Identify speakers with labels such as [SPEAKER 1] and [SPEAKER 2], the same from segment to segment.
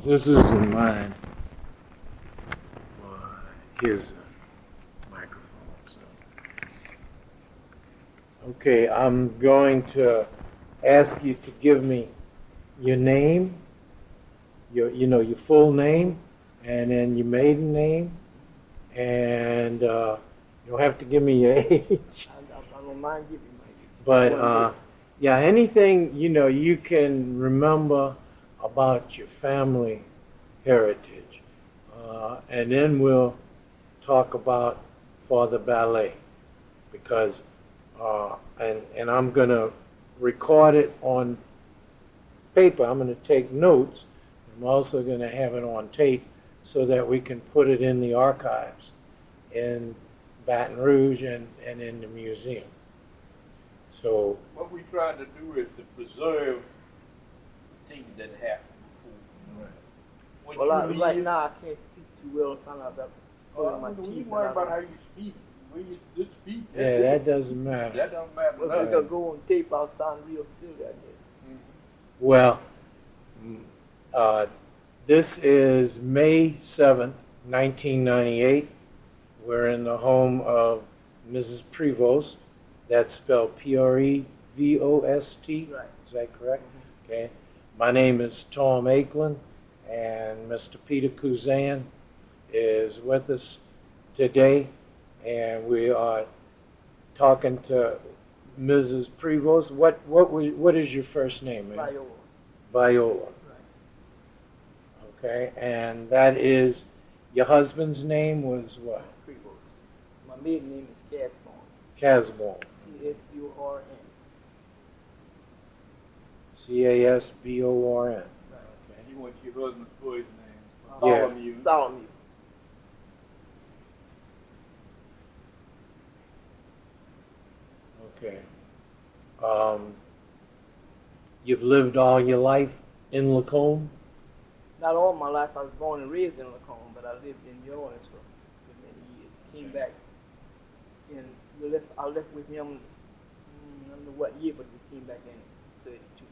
[SPEAKER 1] This isn't mine. Here's the microphone. Okay, I'm going to ask you to give me your name, your full name, and then your maiden name, and you don't have to give me your age.
[SPEAKER 2] I don't mind giving my age.
[SPEAKER 1] But yeah, anything you can remember about your family heritage, and then we'll talk about Father Balay, because and I'm going to record it on paper. I'm going to take notes. I'm also going to have it on tape so that we can put it in the archives in Baton Rouge and in the museum. So
[SPEAKER 3] what we try to do is to preserve things that happened before.
[SPEAKER 2] Well, right now I can't speak too well. Trying to put my
[SPEAKER 3] We
[SPEAKER 2] teeth.
[SPEAKER 3] worry about how you speak. When you just speak.
[SPEAKER 1] Yeah, that doesn't matter.
[SPEAKER 3] That don't matter.
[SPEAKER 2] Well, if we could go on tape, I'll sound real silly, I guess.
[SPEAKER 1] Well, this is May 7th, 1998. We're in the home of Mrs. Prevost. That's spelled Prevost.
[SPEAKER 2] Right.
[SPEAKER 1] Is that correct?
[SPEAKER 2] Mm-hmm.
[SPEAKER 1] Okay. My name is Tom Akeland, and Mr. Peter Kuzan is with us today, and we are talking to Mrs. Prevost. What is your first name?
[SPEAKER 2] Viola.
[SPEAKER 1] Viola.
[SPEAKER 2] Right.
[SPEAKER 1] Okay, and that is your husband's name was what?
[SPEAKER 2] Creoles. My maiden name is Casborn.
[SPEAKER 1] Casborn.
[SPEAKER 2] Casborn.
[SPEAKER 1] Casborn.
[SPEAKER 2] Right.
[SPEAKER 1] Okay.
[SPEAKER 3] You want your husband's boy's name.
[SPEAKER 1] Yeah.
[SPEAKER 3] Bartholomew.
[SPEAKER 2] Bartholomew.
[SPEAKER 1] Okay. You've lived all your life in Lacombe?
[SPEAKER 2] Not all my life. I was born and raised in Lacombe, but I lived in New Orleans for many years. Came back, and I left with him. I don't know what year, but we came back in 32.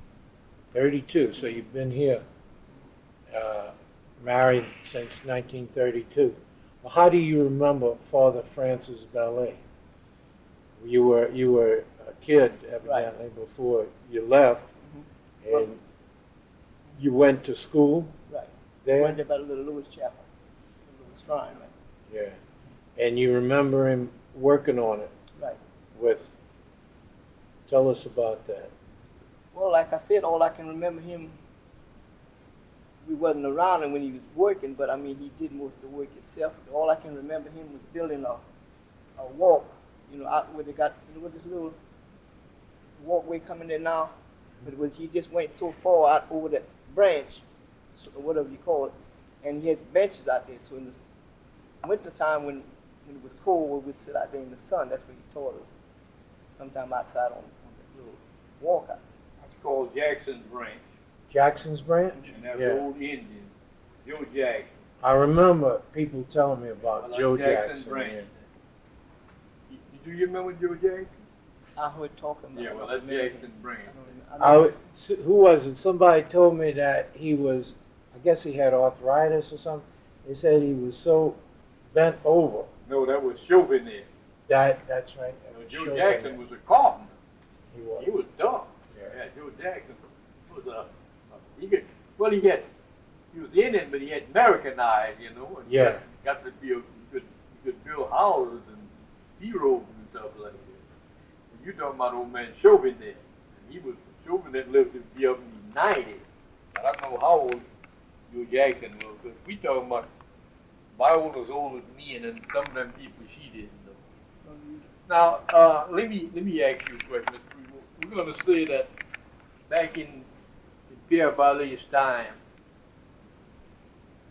[SPEAKER 1] 32. So you've been here, married since 1932. Well, how do you remember Father Francis Balay? You were a kid evidently before you left, and you went to school.
[SPEAKER 2] Right.
[SPEAKER 1] There?
[SPEAKER 2] Went to about little Louis Chapel, Louis Shrine. Right.
[SPEAKER 1] Yeah. And you remember him working on it.
[SPEAKER 2] Right.
[SPEAKER 1] Tell us about that.
[SPEAKER 2] Well, like I said, all I can remember him, we wasn't around him when he was working, but I mean, he did most of the work himself. All I can remember him was building a walk, out where they got, with this little walkway coming there now, but he just went so far out over that branch, or whatever you call it, and he had benches out there. So in the winter time when it was cold, we'd sit out there in the sun. That's where he taught us. Sometime outside on the little walk out.
[SPEAKER 3] It's called Jackson's Branch.
[SPEAKER 1] Jackson's Branch?
[SPEAKER 3] And that's the old Indian, Joe Jackson.
[SPEAKER 1] I remember people telling me about Joe
[SPEAKER 3] Jackson's
[SPEAKER 1] Jackson.
[SPEAKER 3] Branch. Do you remember Joe Jackson?
[SPEAKER 2] I heard talking about.
[SPEAKER 3] Yeah, well, that's Jackson's Branch.
[SPEAKER 1] Who was it? Somebody told me that he was, I guess he had arthritis or something. They said he was so bent over.
[SPEAKER 3] No, that was Chauvinet.
[SPEAKER 1] That's right.
[SPEAKER 3] Joe Jackson was a carpenter.
[SPEAKER 1] He was
[SPEAKER 3] tough.
[SPEAKER 1] Yeah.
[SPEAKER 3] Joe Jackson was he was Indian, but he had Americanized, and
[SPEAKER 1] Yeah.
[SPEAKER 3] got to be he could build houses and heroes and stuff like that. And you talking about old man Chauvinet. Chauvinet lived to be up in the 90s. I don't know how old Joe Jackson was, but we talking about Viola's older than me, and then some of them people she didn't know. Now, let me ask you a question, Mr. Prevost. We're going to say that back in Pierre Balay's time,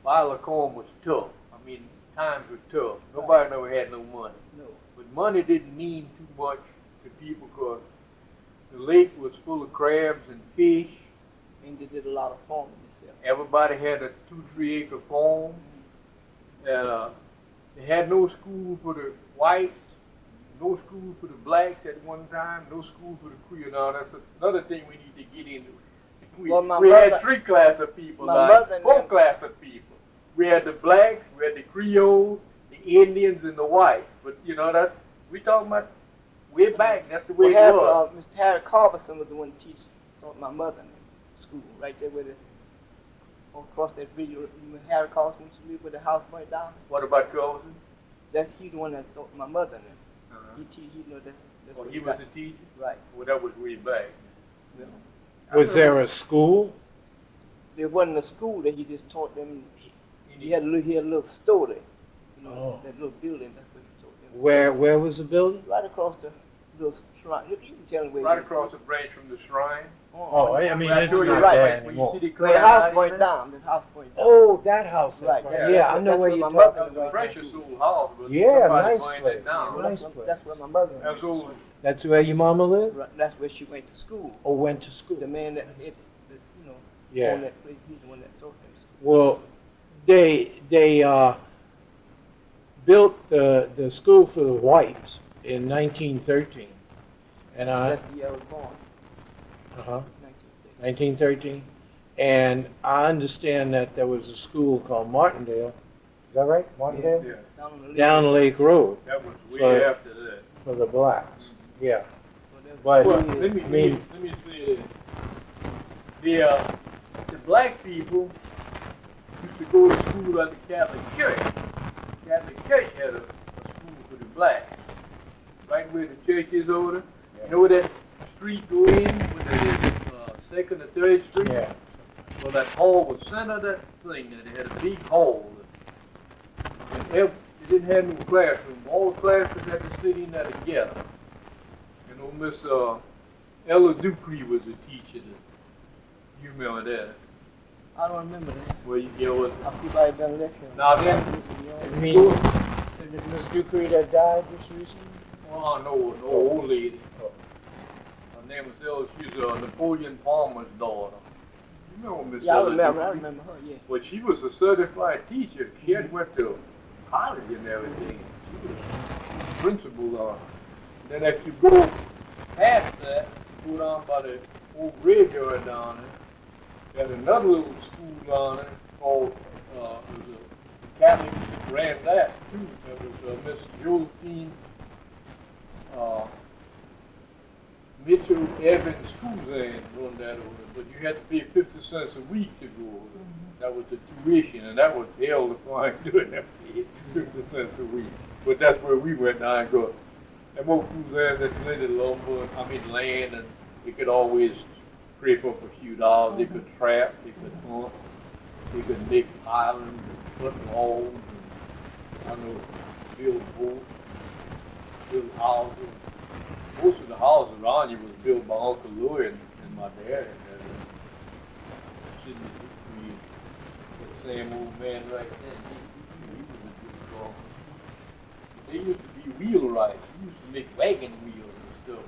[SPEAKER 3] Bayou Lacombe was tough. I mean, times were tough. Nobody never had no money.
[SPEAKER 2] No.
[SPEAKER 3] But money didn't mean too much to people because the lake was full of crabs and fish.
[SPEAKER 2] And they did a lot of farming themselves.
[SPEAKER 3] Everybody had a 2-3 acre farm. And they had no school for the whites, no school for the blacks at one time, no school for the Creoles. Now that's another thing we need to get into. We
[SPEAKER 2] Well, my
[SPEAKER 3] had
[SPEAKER 2] mother-
[SPEAKER 3] 3 classes of people,
[SPEAKER 2] my
[SPEAKER 3] like
[SPEAKER 2] mother and
[SPEAKER 3] 4
[SPEAKER 2] them-
[SPEAKER 3] classes of people. We had the blacks, we had the Creoles, the Indians, and the whites. But you know that's we talking about way back. That's the way
[SPEAKER 2] We
[SPEAKER 3] it
[SPEAKER 2] have
[SPEAKER 3] was.
[SPEAKER 2] Mr. Harry Carverson was the one teaching taught my mother in school, right there where the across that bridge. Harry Carverson used to live where the house burnt down.
[SPEAKER 3] What about Carlson?
[SPEAKER 2] He's the one that taught my mother in He know that. That's
[SPEAKER 3] Oh,
[SPEAKER 2] what
[SPEAKER 3] he
[SPEAKER 2] got.
[SPEAKER 3] was a teacher.
[SPEAKER 2] Right.
[SPEAKER 3] Well, that was way back.
[SPEAKER 2] Yeah.
[SPEAKER 1] Was there a school?
[SPEAKER 2] There wasn't a school that he just taught them. He had a little store there. You know,
[SPEAKER 1] Oh.
[SPEAKER 2] that little building. That's what he taught them.
[SPEAKER 1] Where was the building?
[SPEAKER 2] Right across the little shrine. You can tell me where.
[SPEAKER 3] Right
[SPEAKER 2] it is.
[SPEAKER 3] across the branch from the shrine.
[SPEAKER 1] Oh, I mean,
[SPEAKER 3] Well,
[SPEAKER 1] it's
[SPEAKER 3] you're
[SPEAKER 1] not
[SPEAKER 2] right.
[SPEAKER 1] there
[SPEAKER 3] When you
[SPEAKER 1] anymore.
[SPEAKER 3] see the
[SPEAKER 2] Well, the
[SPEAKER 3] cloud
[SPEAKER 2] house
[SPEAKER 3] out
[SPEAKER 2] burnt
[SPEAKER 3] there,
[SPEAKER 2] down. The house burnt down.
[SPEAKER 1] Oh, that house.
[SPEAKER 2] Right,
[SPEAKER 1] Right.
[SPEAKER 2] yeah.
[SPEAKER 1] Yeah, I
[SPEAKER 2] That's
[SPEAKER 1] know where
[SPEAKER 2] where
[SPEAKER 1] you're
[SPEAKER 2] my mother
[SPEAKER 1] talking
[SPEAKER 3] That was a
[SPEAKER 1] about.
[SPEAKER 3] precious old house, but
[SPEAKER 1] Yeah,
[SPEAKER 3] somebody
[SPEAKER 1] nice
[SPEAKER 3] burned
[SPEAKER 1] place.
[SPEAKER 3] it down.
[SPEAKER 2] Well,
[SPEAKER 1] Nice
[SPEAKER 2] that's
[SPEAKER 1] place.
[SPEAKER 2] where my mother.
[SPEAKER 3] That's old.
[SPEAKER 1] That's where your mama lived?
[SPEAKER 2] Right, that's where she went to school.
[SPEAKER 1] Or went to school?
[SPEAKER 2] The man that you know,
[SPEAKER 1] Yeah.
[SPEAKER 2] owned that place, he's the one that taught them school.
[SPEAKER 1] Well, they built the school for the whites in 1913, and
[SPEAKER 2] That's the year I was born, 1960.
[SPEAKER 1] 1913, and I understand that there was a school called Martindale. Is that right, Martindale?
[SPEAKER 3] Yeah,
[SPEAKER 2] Down on the
[SPEAKER 1] Down Lake Road
[SPEAKER 3] that was way
[SPEAKER 1] So-
[SPEAKER 3] after that.
[SPEAKER 1] for the blacks. Yeah,
[SPEAKER 2] Well,
[SPEAKER 1] but
[SPEAKER 3] Well,
[SPEAKER 2] that's-
[SPEAKER 3] let me
[SPEAKER 1] I mean-
[SPEAKER 3] let me say this. The black people used to go to school at the Catholic Church. Catholic Church had a school for the blacks. Right where the church is over there. You know where that street go in? Where there is 2nd or 3rd Street?
[SPEAKER 1] yeah,
[SPEAKER 3] Well, that hall was center of that thing, and it had a big hall. And it didn't have no classroom. All the classes had to sit in there together. You know, Miss Ella Dupree was a teacher. You remember that?
[SPEAKER 2] I don't remember that.
[SPEAKER 3] Well, you get what?
[SPEAKER 2] I feel like done lecture.
[SPEAKER 3] Now then,
[SPEAKER 1] I mean, Miss Dupree that died just recently.
[SPEAKER 3] well, no old lady. Her name was Ella. She's Napoleon Palmer's daughter. You know Miss
[SPEAKER 2] Yeah, I
[SPEAKER 3] Ella
[SPEAKER 2] remember. I
[SPEAKER 3] Dupree?
[SPEAKER 2] remember her. Yeah.
[SPEAKER 3] Well, she was a certified teacher. She had went to college and everything. She was principal on. Then if you go past that, you go down by the old graveyard down there. There's another little school down there called, it was a Catholic ran that too. There was Miss Josephine Mitchell Evans Suzanne run that over there, but you had to pay 50 cents a week to go over there. That was the tuition, and that was hell to find doing that, 50 cents a week. But that's where we went now and go. And most Suzanne that's rented land, and they could always scrape up a few dollars. They could trap, they could hunt, they could make islands, put logs, and I know, build boats, build houses. Most of the houses around you was built by Uncle Louis and my dad. That same old man right there. He was a good dog. They used to be wheelwrights. He used to make wagon wheels and stuff.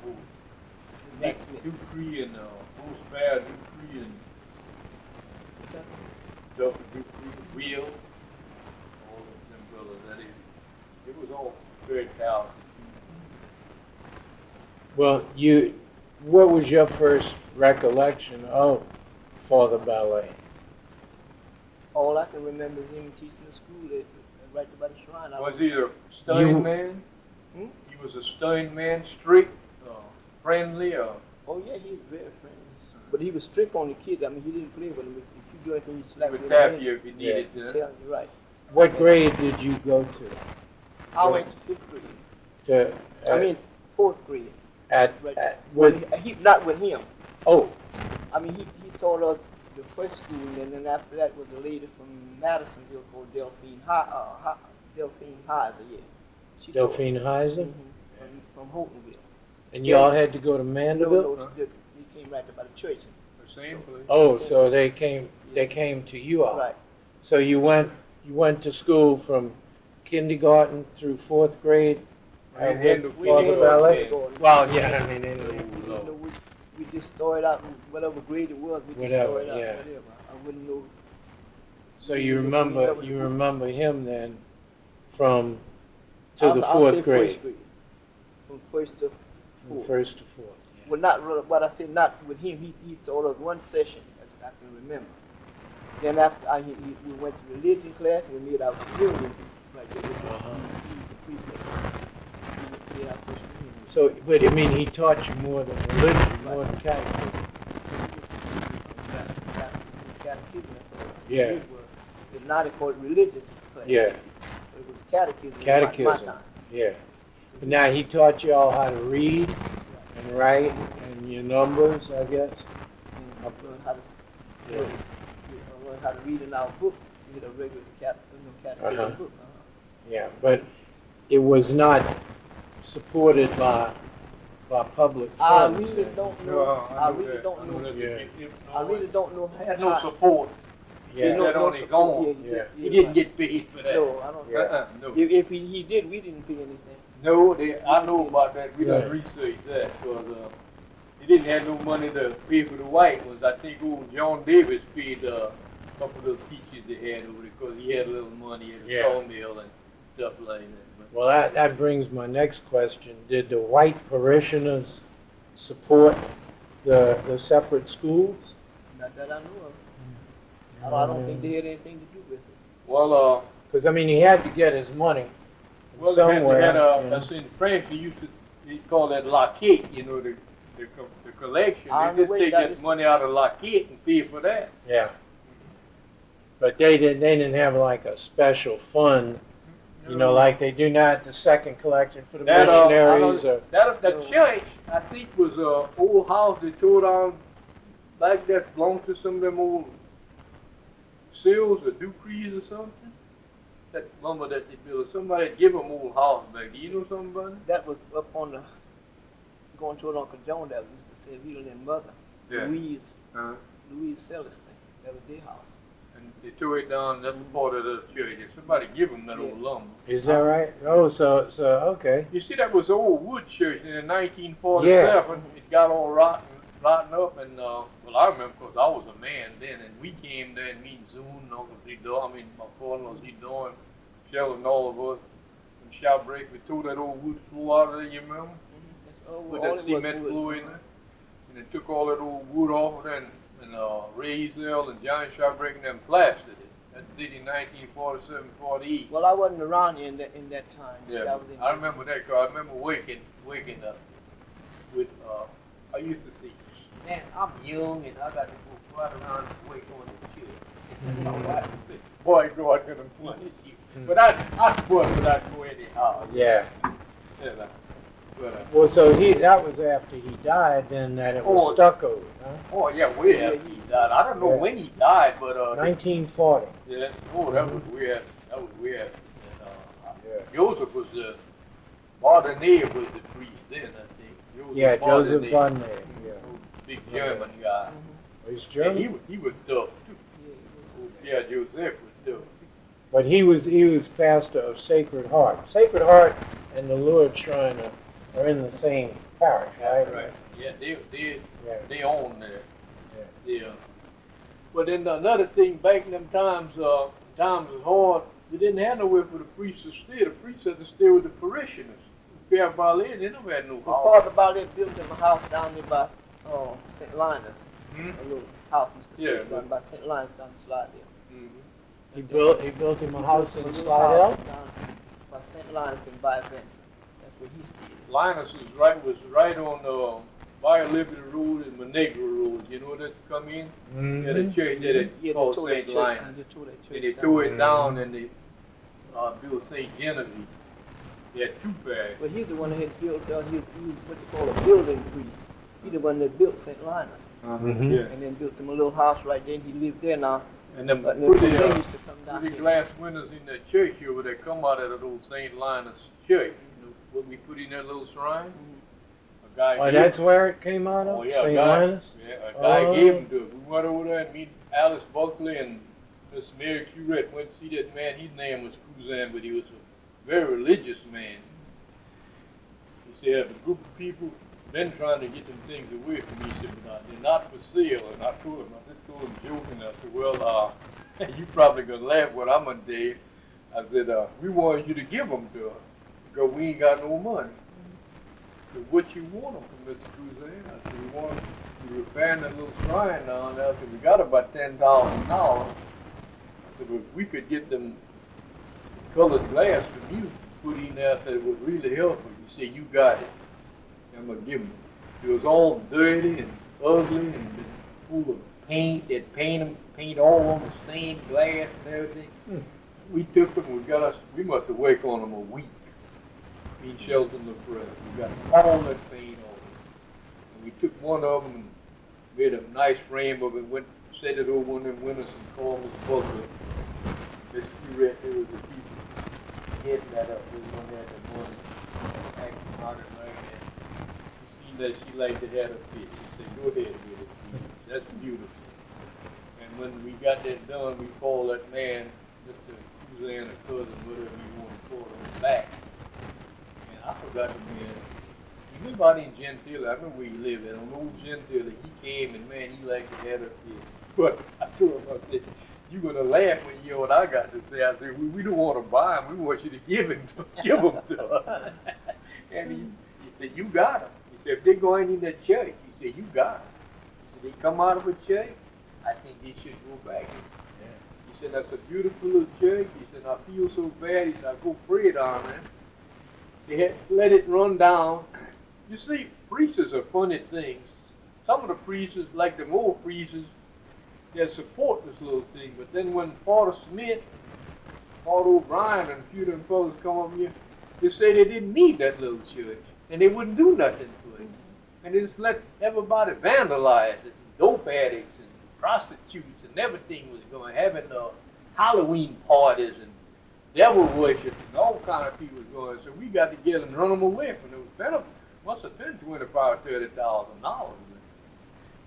[SPEAKER 3] Nick Dupree and Spare Dupree and Dr. Dupree, Wheel. All of them brothers. It was all very talented.
[SPEAKER 1] Well, what was your first recollection of Father Balay?
[SPEAKER 2] All I can remember is him teaching the school right by the shrine.
[SPEAKER 3] Was he a stern man?
[SPEAKER 2] Hmm?
[SPEAKER 3] He was a stern man, strict, friendly,
[SPEAKER 2] Oh yeah, he was very friendly. But he was strict on the kids. I mean, he didn't play with them. If you do anything, he
[SPEAKER 3] he
[SPEAKER 2] slapped
[SPEAKER 3] would
[SPEAKER 2] you.
[SPEAKER 3] tap you if he needed
[SPEAKER 2] Tell
[SPEAKER 3] to.
[SPEAKER 2] you right.
[SPEAKER 1] What grade did you go to?
[SPEAKER 2] I went to 5th grade.
[SPEAKER 1] To,
[SPEAKER 2] I mean, 4th grade.
[SPEAKER 1] at
[SPEAKER 2] Well, he not with him.
[SPEAKER 1] oh,
[SPEAKER 2] I mean, he taught us the first school, and then after that was a lady from Madisonville called Delphine Delphine Heiser, yeah. She taught us.
[SPEAKER 1] Delphine Heiser,
[SPEAKER 2] From Holtonville.
[SPEAKER 1] and y'all had to go to
[SPEAKER 2] No,
[SPEAKER 1] Mandeville.
[SPEAKER 2] no, he came right there by the church.
[SPEAKER 3] The same place.
[SPEAKER 1] Oh, so they came to you all.
[SPEAKER 2] Right.
[SPEAKER 1] So you went to school from kindergarten through 4th grade.
[SPEAKER 3] And
[SPEAKER 1] With
[SPEAKER 3] we
[SPEAKER 1] Father
[SPEAKER 3] didn't
[SPEAKER 1] Balay.
[SPEAKER 3] go
[SPEAKER 1] Well, yeah, I mean,
[SPEAKER 2] You know, we just started out whatever grade it was. We
[SPEAKER 1] Whatever,
[SPEAKER 2] just started out
[SPEAKER 1] yeah.
[SPEAKER 2] whatever. I wouldn't know.
[SPEAKER 1] so you remember him then from to the
[SPEAKER 2] I'll
[SPEAKER 1] 4th
[SPEAKER 2] say
[SPEAKER 1] grade,
[SPEAKER 2] First grade. From 1st to
[SPEAKER 1] from
[SPEAKER 2] 4th.
[SPEAKER 1] 1st to 4th.
[SPEAKER 2] Well, not what I said. Not with him. He taught us one session. I can remember. Then after we went to religion class, and we made our communion right there with the prefect. We made our first communion.
[SPEAKER 1] So, but I mean, he taught you more than religion, more than catechism.
[SPEAKER 2] Catechism.
[SPEAKER 1] Yeah.
[SPEAKER 2] It's not a religious class.
[SPEAKER 1] Yeah.
[SPEAKER 2] It was catechism.
[SPEAKER 1] Catechism.
[SPEAKER 2] My time.
[SPEAKER 1] Yeah. But now he taught you all how to read and write and your numbers, I guess.
[SPEAKER 2] And I learned how to
[SPEAKER 1] Yeah.
[SPEAKER 2] learn how to read in our book. We had a regular catechism book.
[SPEAKER 1] Yeah, but it was not supported by public
[SPEAKER 2] I
[SPEAKER 1] funds.
[SPEAKER 2] really don't know. I really don't know. I really don't know.
[SPEAKER 3] Had no support.
[SPEAKER 1] Yeah.
[SPEAKER 3] That on his own.
[SPEAKER 1] Yeah.
[SPEAKER 3] He didn't get paid for that.
[SPEAKER 2] No, I don't.
[SPEAKER 1] Yeah.
[SPEAKER 3] No.
[SPEAKER 2] If he did, we didn't pay anything.
[SPEAKER 3] No, I know about that. We done
[SPEAKER 1] Yeah.
[SPEAKER 3] researched that because he didn't have no money to pay for the white ones. I think old John Davis paid a couple of those teachers they had over there because he had a little money at a
[SPEAKER 1] Yeah.
[SPEAKER 3] sawmill and stuff like that. But
[SPEAKER 1] Well, that brings my next question. Did the white parishioners support the separate schools?
[SPEAKER 2] Not that I know of. I don't think they had anything to do with it.
[SPEAKER 3] well,
[SPEAKER 1] Because, I mean, he had to get his money
[SPEAKER 3] they
[SPEAKER 1] somewhere.
[SPEAKER 3] had
[SPEAKER 1] you know.
[SPEAKER 3] that's in France. They call that laquette. You know, the collection. They just take that money out of laquette and pay for that.
[SPEAKER 1] Yeah. But they didn't have like a special fund, you know, like they do now at the second collection for the missionaries.
[SPEAKER 3] That church, I think, was a old house they tore down, like that belonged to some of them old Seals or Duprees or something. That lumber that they built. Somebody give them old house back. Do you know somebody?
[SPEAKER 2] That was up on the going toward Uncle John. That used to say Viola and Mother.
[SPEAKER 3] Yeah.
[SPEAKER 2] Louise Celestine. That was their house.
[SPEAKER 3] And they tore it down. That's part of the church. If somebody give them that old lumber.
[SPEAKER 1] Is that right? Oh, so okay.
[SPEAKER 3] You see, that was an old wood church in 1947. It got all rotten up, and well, I remember because I was a man then, and we came there and me and Zoon, Uncle Zidor, my father-in-law Zidor, and Shell and all of us, and shop break, we tore that old wood floor out of there, you remember? Put that cement floor in there, and they took all that old wood off of there, and Raisel and Johnny shop breaking them plastered it. That did in 1947, 48.
[SPEAKER 2] Well, I wasn't around in that time.
[SPEAKER 3] Yeah, I remember that, because I remember waking up with, I used to see, man, I'm young and I got to go right around and wake on the chill. My wife would say, boy, God, I'm going to punish you. But I suppose without going anyhow.
[SPEAKER 1] Yeah.
[SPEAKER 3] Yeah. But,
[SPEAKER 1] Well, so that was after he died, then that it was stucco, huh?
[SPEAKER 3] Oh, yeah, way after he died. I don't know when he died, but
[SPEAKER 1] 1940.
[SPEAKER 3] yeah, that was weird. That was weird. And, Joseph was Bardenay was the priest then, I think.
[SPEAKER 1] Joseph Bardenay. Yeah.
[SPEAKER 3] Big German guy.
[SPEAKER 1] He's German.
[SPEAKER 3] And he was tough too. Yeah, Joseph was tough.
[SPEAKER 1] But he was pastor of Sacred Heart. Sacred Heart and the Lourdes Shrine are in the same parish, right?
[SPEAKER 3] Right. Yeah, they own there. Yeah. But then another thing, back in them times, times was hard. We didn't have nowhere for the priests to stay. The priests had to stay with the parishioners. Fair Balay, they never had no house.
[SPEAKER 2] Father Balay built them a house down there by St. Linus. A little house down by St. Linus down the slide there.
[SPEAKER 1] He built him a house in Slidell?
[SPEAKER 2] Down by St. Linus and by Vincent. That's where he stayed.
[SPEAKER 3] Linus was right on Bayou Lacombe Road and Monegro Road. You know where that's come in?
[SPEAKER 1] Mm-hmm.
[SPEAKER 3] Yeah, the church that called St. Linus. And they tore it down and they built St. Genevieve. They had two parishes.
[SPEAKER 2] But he's the one that had built, he was what you call a building priest. He's the one that built St. Linus.
[SPEAKER 1] Mm-hmm.
[SPEAKER 3] Yeah.
[SPEAKER 2] And then built him a little house right there, and he lived there now.
[SPEAKER 3] And them
[SPEAKER 2] But
[SPEAKER 3] put
[SPEAKER 2] they
[SPEAKER 3] the
[SPEAKER 2] used to come down here.
[SPEAKER 3] glass windows in that church over there come out of that old St. Linus church. You know, what we put in that little shrine? A guy
[SPEAKER 1] Oh, that's where it came out of?
[SPEAKER 3] Oh, yeah,
[SPEAKER 1] St. Linus?
[SPEAKER 3] Yeah, a guy gave him to us. We went over there and meet Alice Buckley and Miss Mary Curette. Went to see that man. His name was Cruzan, but he was a very religious man. He said, a group of people been trying to get them things away from me. He said, but they're not for sale. And I told him, I just told him joking. I said, well, you probably going to laugh what I'm going to do. I said, we wanted you to give them to us because we ain't got no money. said, what you want them from Mr. Cruzan? I said, we want them to repair that little shrine down there. I said, we got about $10,000. I said, but if we could get them colored glass from you put in there, I said, it would really help. He said, you got it. I'm going to give them. It was all dirty and ugly and full of paint. They'd paint all on the stained glass and everything. We took them, we must have worked on them a week. Me and Shelton looked for it. We got all that paint on it. And we took one of them and made a nice frame of it, went, set it over one of them windows and called Miss Butler. Miss Curette, there was the people getting that up. There was one there that morning, acting hard and like that. She seen that she liked to have a fit. She said, go ahead with it. That's beautiful. And when we got that done, we called that man, Mr. Suzanne, a cousin, whatever you want to call him, back. And I forgot the man. He lived out in Gentile. I remember where he lived at, on old Gentile. He came and, man, he liked to have a fit. But I told him, I said, you're going to laugh when you hear what I got to say. I said, we don't want to buy them. We want you to give them to us. And he said, you got them. He said, if they're going in that church, he said, you got them. He said, they come out of a church, I think they should go back. He said, that's a beautiful little church. He said, I feel so bad. He said, I go pray down there. They had let it run down. You see, priests are funny things. Some of the priests, like the old priests, they support this little thing. But then when Father Smith, Father O'Brien, and a few of them fellows come up here, they say they didn't need that little church. And they wouldn't do nothing to it. And they just let everybody vandalize it. Dope addicts and prostitutes and everything was going, having Halloween parties and devil worship and all kind of people was going. So we got together and run them away from it. Must have been $25,000, $30,000.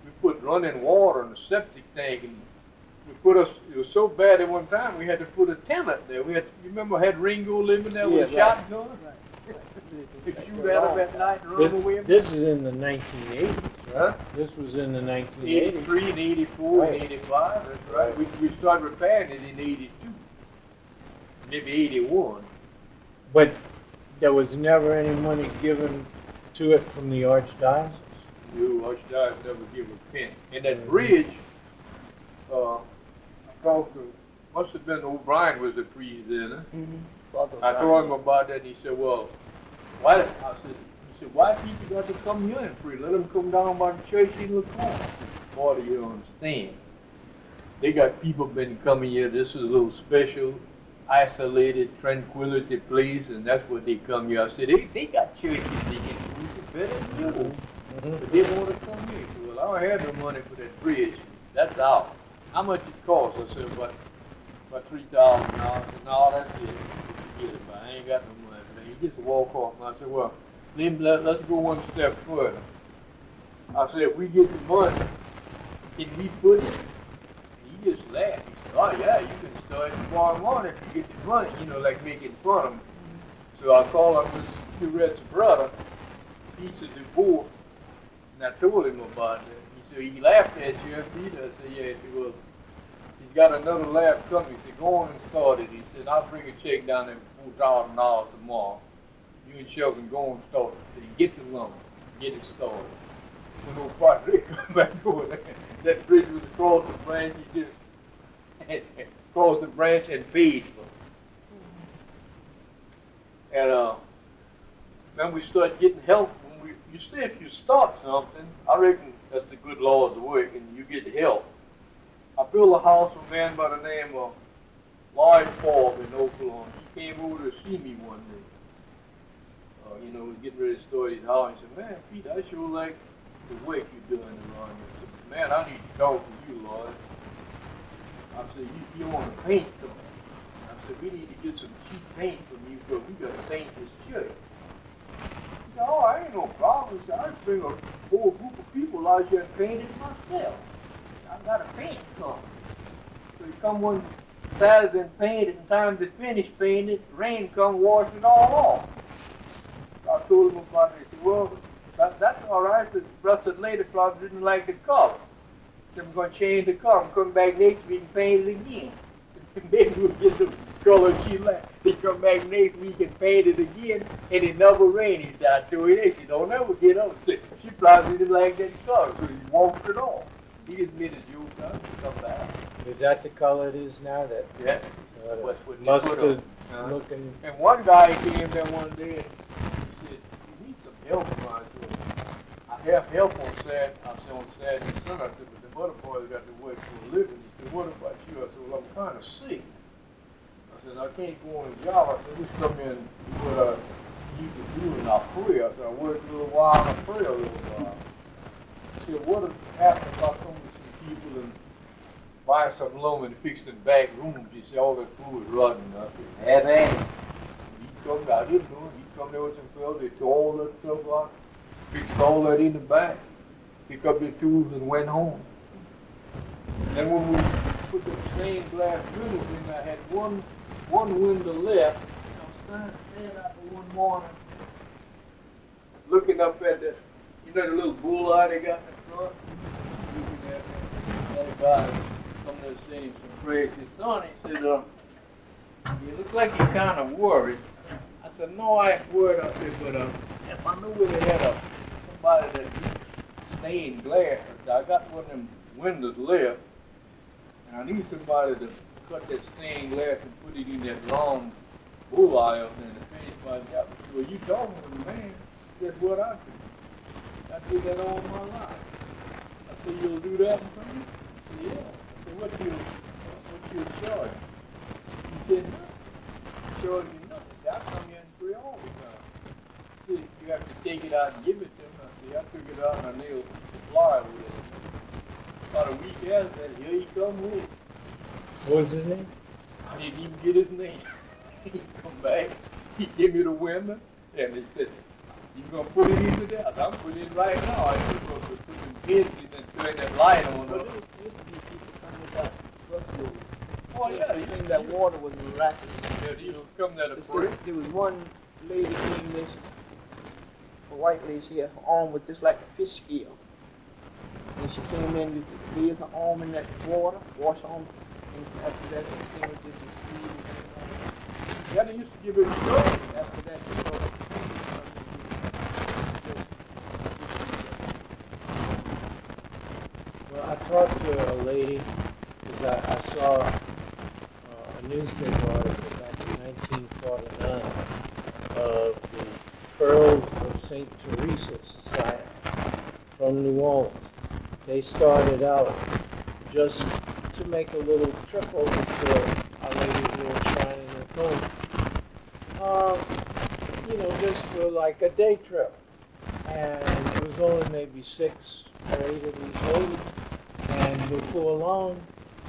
[SPEAKER 3] We put running water in the septic tank, and it was so bad at one time we had to put a tent up there. You remember had Ringo living there with a shotgun? Right. To shoot at them at night and run away.
[SPEAKER 1] This is in the 1980s, right? This was in the 1980s.
[SPEAKER 3] 83 and 84 and 85, that's right. We started repairing it in 82, maybe 81.
[SPEAKER 1] But there was never any money given to it from the Archdiocese?
[SPEAKER 3] No, Archdiocese never give a penny. And that bridge, I talked to, must have been O'Brien was the priest then, huh?
[SPEAKER 2] Mm-hmm.
[SPEAKER 3] I told him about that, and he said, well, why? He said, why people got to come here and pray? Let them come down by the church in Lacombe. I said, boy, do you understand? They got people been coming here. This is a little special, isolated, tranquility place, and that's what they come here. I said, they got churches they can use it better than you. But they want to come here. So, well, I don't have no money for that bridge. That's out. How much it costs? I said, about $3,000. I said, no, that's it. Forget it, but I ain't got no money. And he just walk off. And I said, well, let's go one step further. I said, if we get the money, can we put it? And he just laughed. He said, oh, yeah, you can start tomorrow morning if you get the money, like making fun of him. So I called up Mr. Curette's brother, Peter DeBoer, and I told him about that. He laughed at you, Peter. I said, yeah. He said, well, he's got another lab coming. He said, go on and start it. He said, I'll bring a check down there for $4,000 tomorrow. You and Sheldon go and start it. He said, get the lumber, get it started. When old Patrick come back over there, that bridge was across the branch. He just crossed the branch and paid for it. And then we started getting help. You see, if you start something, I reckon that's the good Lord's work, and you get help. I built a house for a man by the name of Lloyd Forbes in Oklahoma. He came over to see me one day. We was getting ready to start his house. He said, man, Pete, I sure like the work you're doing around here. I said, man, I need to talk to you, Lloyd. I said, you want to paint something? I said, we need to get some cheap paint from you because we got to paint this church. He said, oh, I ain't no problem. He said, I bring a whole group of people out here and paint it myself. I got a paint company. So he come one Saturday and paint it, and time they finish painting it, rain come wash it all off. So I told him about it. He said, well, that's all right. The blessed lady probably didn't like the color. He said, I'm going to change the color. I'm coming back next week and paint it again. Maybe we'll get the color she left. He come back next week and paint it again, and it never rained. He said, I told you that. She don't ever get up. She probably didn't like that color, so he walked it off. He just made a joke out of it, come back.
[SPEAKER 1] Is that the color it is now? That
[SPEAKER 3] Yeah. What's what they put
[SPEAKER 1] mustard
[SPEAKER 3] on.
[SPEAKER 1] looking.
[SPEAKER 3] And one guy came there one day and he said, you need some help. I said, I have help on Saturday. I said, on Saturday and Sunday. I said, but the other boys got to work for a living. He said, what about you? I said, well, I'm kind of sick. I said, I can't go on a job. I said, just come in and do what you can do and I'll pray. I said, I work a little while and I pray a little while. He said, what happened if I come to some people and buy some loam and fix them back rooms? He said, all that food is rotten. I said, have at it. He come out, he didn't do it. He come there with some fellas, they tore all that stuff out, fixed all that in the back, picked up their tools and went home. And then when we put the stained glass windows in, I had one window left. I was standing out there one morning, looking up at the, you know, the little bull eye they got in the front? Looking at me. That guy come there saying some praise to his son. He said, you look like you're kind of worried. I said, no, I ain't worried. I said, but if I knew where they had somebody that stained glass, I got one of them windows left, and I need somebody to cut that stained glass and put it in that long bull eye up there to finish my job. He said, well, you talking to the man. That's what I do. I did that all my life. I said, you'll do that for me? He said, yeah. I said, what you charge? He said, nothing. Charge you nothing. I come here and pray all the time. He said, you have to take it out and give it to him. I said, I took it out and I nailed the flyer with it. About a week after that, here he come with it.
[SPEAKER 1] What was his name?
[SPEAKER 3] I didn't even get his name. He come back, he gave me the window, and he said, you gonna put it into there? I'm putting it right now. I was supposed to put them pins in and turn that light on.
[SPEAKER 2] But there used to be people coming with that buffalo.
[SPEAKER 3] Oh yeah,
[SPEAKER 2] They think that water was miraculous.
[SPEAKER 3] Yeah, he was coming there to pray.
[SPEAKER 2] There was one lady came there, a white lady, she had her arm was just like a fish scale. And she came in, you could lay her arm in that water, wash on, and after that she came with this sleeve and everything.
[SPEAKER 3] Yeah, they used to give it a go.
[SPEAKER 2] After that, she brought it.
[SPEAKER 1] Well, I talked to a lady because I saw a newspaper article back in 1949 of the Creoles of St. Teresa Society from New Orleans. They started out just to make a little trip over to Our Lady's Little Shrine in Lacombe. You know, just for like a day trip. And it was only maybe 6 or 8 of these ladies. And before long,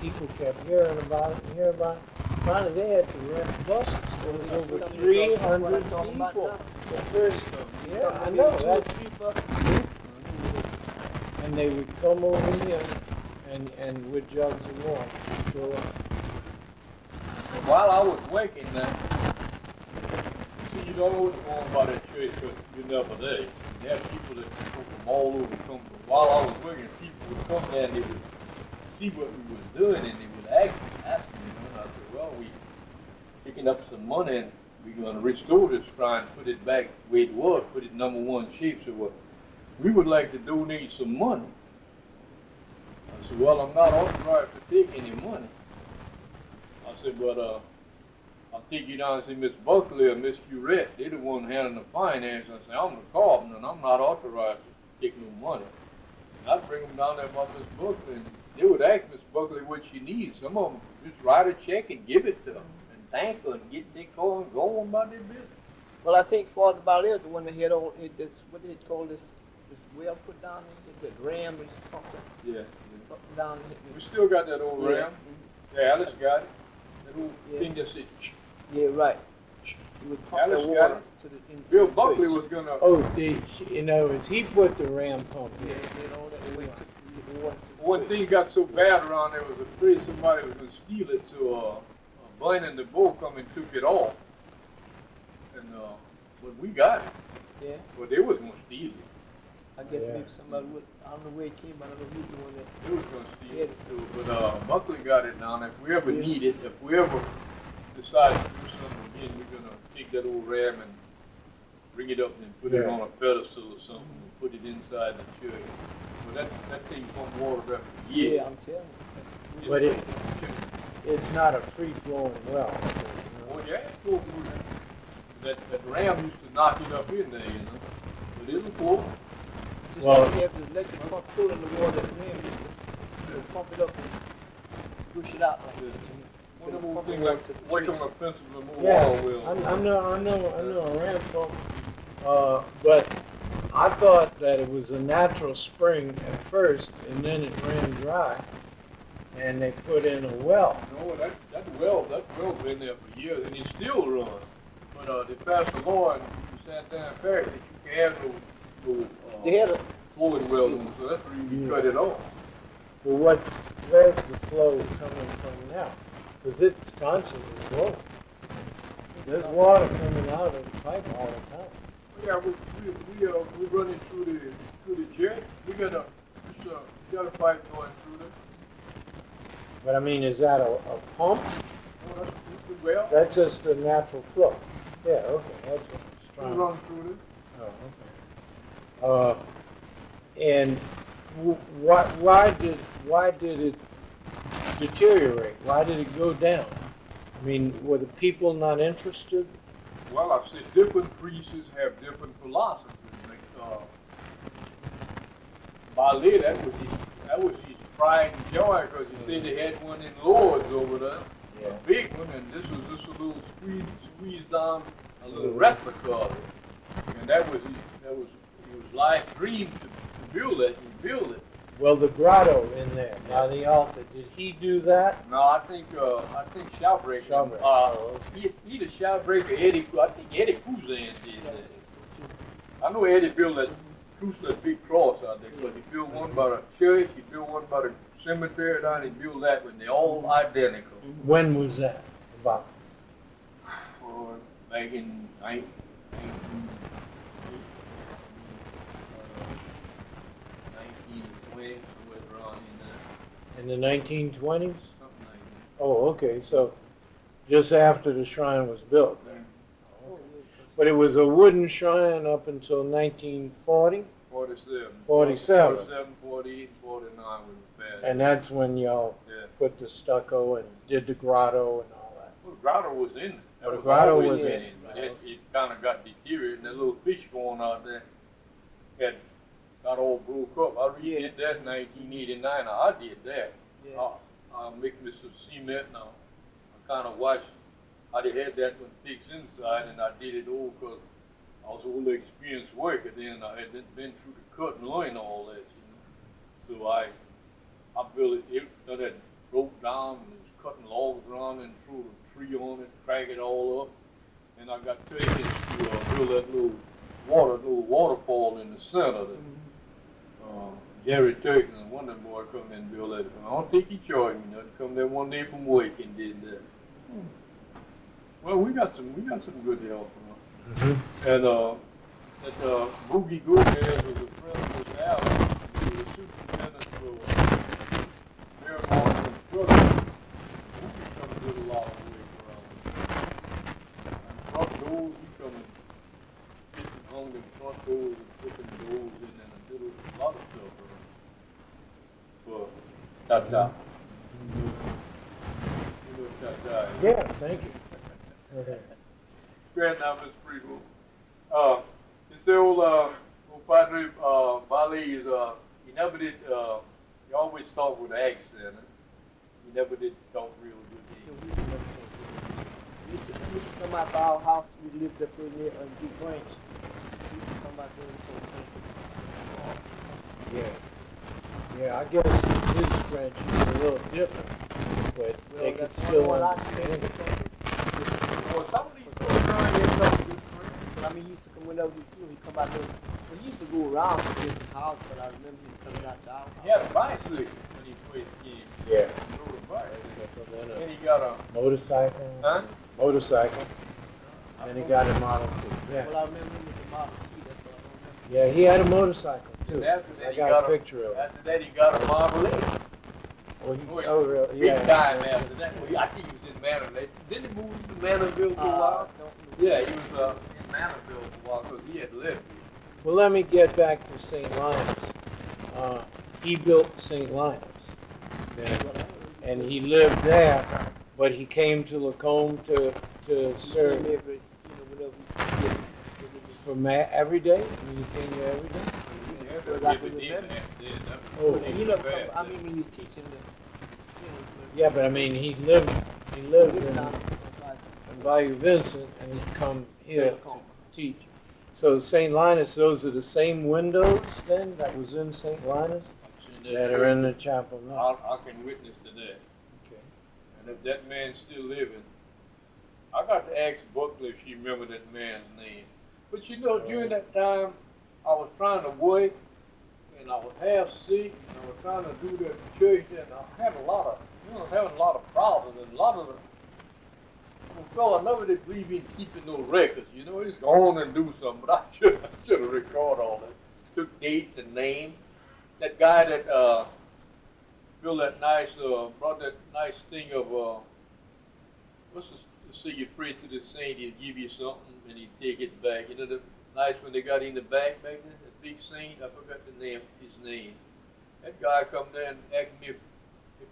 [SPEAKER 1] people kept hearing about it and hearing about it. Finally, they had to rent buses. There was over 300 people. The first, yeah, I know. And they would come over here and with jugs of water. So,
[SPEAKER 3] While I was working there, see, you don't know what's going on about that church because you're never there. You have people that come from all over the country. While I was working, people would come there and they would see what we was doing and they would ask me, you know, and I said, well, we picking up some money and we're going to restore this shrine, put it back where it was, put it #1 shape. So we would like to donate some money. I said, well, I'm not authorized to take any money. I said, but I'll take you down and see Miss Buckley or Miss Curette. They're the one handling the finance. I said, I'm the carpenter and I'm not authorized to take no money. And I'd bring them down there by Miss Buckley and they would ask Miss Buckley what she needs. Some of them just write a check and give it to them and thank her and get their car and go on about their business.
[SPEAKER 2] Well, I think Father Balay is the one that had all this, what they call this well put down there, that ram and something.
[SPEAKER 3] Yeah.
[SPEAKER 2] Up and down
[SPEAKER 3] We still got that old ram. Yeah, Alice got it. That old thing that said,
[SPEAKER 2] yeah, right. You would pump
[SPEAKER 3] Alice
[SPEAKER 2] the
[SPEAKER 3] got
[SPEAKER 2] water
[SPEAKER 3] it.
[SPEAKER 2] to the in
[SPEAKER 3] Bill
[SPEAKER 2] the
[SPEAKER 3] Buckley
[SPEAKER 2] church.
[SPEAKER 3] was gonna.
[SPEAKER 1] oh, in other words, he put the ram pump
[SPEAKER 2] Yeah,
[SPEAKER 1] in.
[SPEAKER 2] they did all that way to get the water to the
[SPEAKER 3] One
[SPEAKER 2] church.
[SPEAKER 3] thing got so bad around there was afraid somebody was gonna steal it, so Blaine and the bull come and took it off. And but we got it.
[SPEAKER 2] Yeah,
[SPEAKER 3] But they was gonna steal it.
[SPEAKER 2] I guess
[SPEAKER 1] Yeah.
[SPEAKER 2] maybe somebody would, I don't know where it came, but I know he's the one that.
[SPEAKER 3] They was gonna steal it too. But Buckley got it now. And if we ever need it, if we ever decide to do something again, we're gonna take that old ram and bring it up and put it
[SPEAKER 1] Yeah.
[SPEAKER 3] on a pedestal or something, and put it inside the church. Well, that thing pump water every year.
[SPEAKER 2] Yeah, I'm telling you.
[SPEAKER 1] But it's not a free-flowing well.
[SPEAKER 3] Oh yeah, it's full water. That ram used to knock it up in there, you know. But it'll full.
[SPEAKER 2] Just
[SPEAKER 1] Well-
[SPEAKER 2] like you have to let the pump pull in the water and then you pump it up and push it out like this.
[SPEAKER 3] One of those things like on a principle of
[SPEAKER 1] Yeah,
[SPEAKER 3] water well.
[SPEAKER 1] I know a ram pump, but I thought that it was a natural spring at first, and then it ran dry, and they put in a well.
[SPEAKER 3] No, that well's been there for years and it's still running. But they passed a law in Santana Parish that you can't have no
[SPEAKER 2] They had a,
[SPEAKER 3] flowing well, so that's the reason you cut it off.
[SPEAKER 1] Well, where's the flow coming from now? Because it's constantly flowing. There's water coming out of the pipe all the time.
[SPEAKER 3] Yeah, we running through the jet. We got a pipe going through there.
[SPEAKER 1] But I mean, is that a pump?
[SPEAKER 3] No, that's the well.
[SPEAKER 1] That's just the natural flow. Yeah, okay, that's what it's
[SPEAKER 3] We
[SPEAKER 1] trying.
[SPEAKER 3] run through
[SPEAKER 1] Oh, okay. And why did it deteriorate? Why did it go down? I mean, were the people not interested?
[SPEAKER 3] this. Well, I've said different priests have different philosophies. Like, Balay, that was his pride and joy because he said they had one in Lourdes over there,
[SPEAKER 1] Yeah.
[SPEAKER 3] a big one, and this was just a little squeezed down, a little replica of it. And that was his life dream to build it. He built it.
[SPEAKER 1] Well, the grotto in there by the altar, did he do that?
[SPEAKER 3] No, I think Shoutbreaker.
[SPEAKER 1] Shoutbreaker.
[SPEAKER 3] He the Shoutbreaker Eddie. I think Eddie Kuzan did that. I know Eddie built that big cross out there because he built one by the church, he built one by the cemetery down, he built that one. They're all identical.
[SPEAKER 1] When was that? About?
[SPEAKER 3] Back in 1920, somewhere around in there,
[SPEAKER 1] In the 1920s?
[SPEAKER 3] something like
[SPEAKER 1] Oh, okay, so just after the shrine was built.
[SPEAKER 3] that.
[SPEAKER 1] But it was a wooden shrine up until 1940?
[SPEAKER 3] 47.
[SPEAKER 1] 47.
[SPEAKER 3] 47, 48, 49 was bad.
[SPEAKER 1] And that's when y'all
[SPEAKER 3] Yeah.
[SPEAKER 1] put the stucco and did the grotto and all that.
[SPEAKER 3] Well, the grotto was in it.
[SPEAKER 1] Oh, the grotto
[SPEAKER 3] always
[SPEAKER 1] was in
[SPEAKER 3] it.
[SPEAKER 1] it.
[SPEAKER 3] But it kind of got deteriorated, and that little fish going out there got all broke up. I redid that in 1989. Now, I did that.
[SPEAKER 2] yeah.
[SPEAKER 3] I make me some cement now. I kind of watched how they had that one fixed inside, and I did it all because I was a little experienced worker then. I had been through the cut and learned all that, you know. So I built it. That had broke down and was cutting logs around and threw a tree on it, crack it all up. And I got taken to build that little waterfall in the center of it. Jerry Turkins and one of them boys come in and build that. I don't think he charged me nothing. Come there one day from work and did that. Well, we got some good help from him. And that Boogie Gomez was a friend of Miss Allen. He was a superintendent for Miramar Construction. Boogie come and did a lot of work around. And front doors, he come and fixing hung them front doors and putting doors in and did a lot of stuff around. For Tata. You know Tata.
[SPEAKER 1] Yeah, thank you. Okay.
[SPEAKER 3] Grand now, Miss Prevost. This old Padre Balay is he never did. He always talked with an accent. He never did talk real good.
[SPEAKER 2] He used to come out to our house. We lived up in there on Deep Branch. He used to come out there and
[SPEAKER 1] Yeah, I guess his French is a little different, but they could still understand it.
[SPEAKER 3] Well, some of these folks around here talk good French.
[SPEAKER 2] But I mean, he used to come whenever he'd come out there. Well, he used to go around to different houses, but I remember him coming out to our house.
[SPEAKER 3] He had a bicycle when he first came.
[SPEAKER 1] Yeah.
[SPEAKER 3] He rode a bicycle.
[SPEAKER 1] And then
[SPEAKER 3] And he got a
[SPEAKER 1] motorcycle.
[SPEAKER 3] Huh?
[SPEAKER 1] Motorcycle. And he got a Model T. Yeah.
[SPEAKER 2] Well, I remember him with the Model T. That's what I remember.
[SPEAKER 1] Yeah, he had a motorcycle too.
[SPEAKER 3] And after that,
[SPEAKER 1] I
[SPEAKER 3] he
[SPEAKER 1] got a picture of it.
[SPEAKER 3] After that, he got a Model A.
[SPEAKER 1] Oh, really?
[SPEAKER 3] Big
[SPEAKER 1] Yeah.
[SPEAKER 3] time after that. Well, I think he was in Manor. Didn't he move to Manorville for a while? Yeah, he was in Manorville for a while because he had lived here.
[SPEAKER 1] Well, let me get back to St. Linus. He built St. Linus, okay? And he lived there, but he came to Lacombe to serve from every day. I mean, he came there every day.
[SPEAKER 2] Oh, and you know, I mean, when you're teaching the,
[SPEAKER 1] yeah, but I mean, he lived in Bayou Vincent, and he'd come here to teach. So St. Linus, those are the same windows then that was in St. Linus that are in the chapel now.
[SPEAKER 3] I can witness to that.
[SPEAKER 1] Okay.
[SPEAKER 3] And if that man's still living, I got to ask Buckley if she remembered that man's name. But you know, during that time, I was trying to work, and I was half sick, and I was trying to do that church, and I had a lot of, having a lot of problems, and a lot of the fella never did believe in keeping no records. You know, he's go on and do something, but I should have recorded all that. Took dates and names. That guy that built that nice, brought that nice thing of, what's the say you pray to the saint, he'll give you something, and he'd take it back. You know, the nice when they got in the back then, that big saint, I forgot the name, his name. That guy come there and asked me if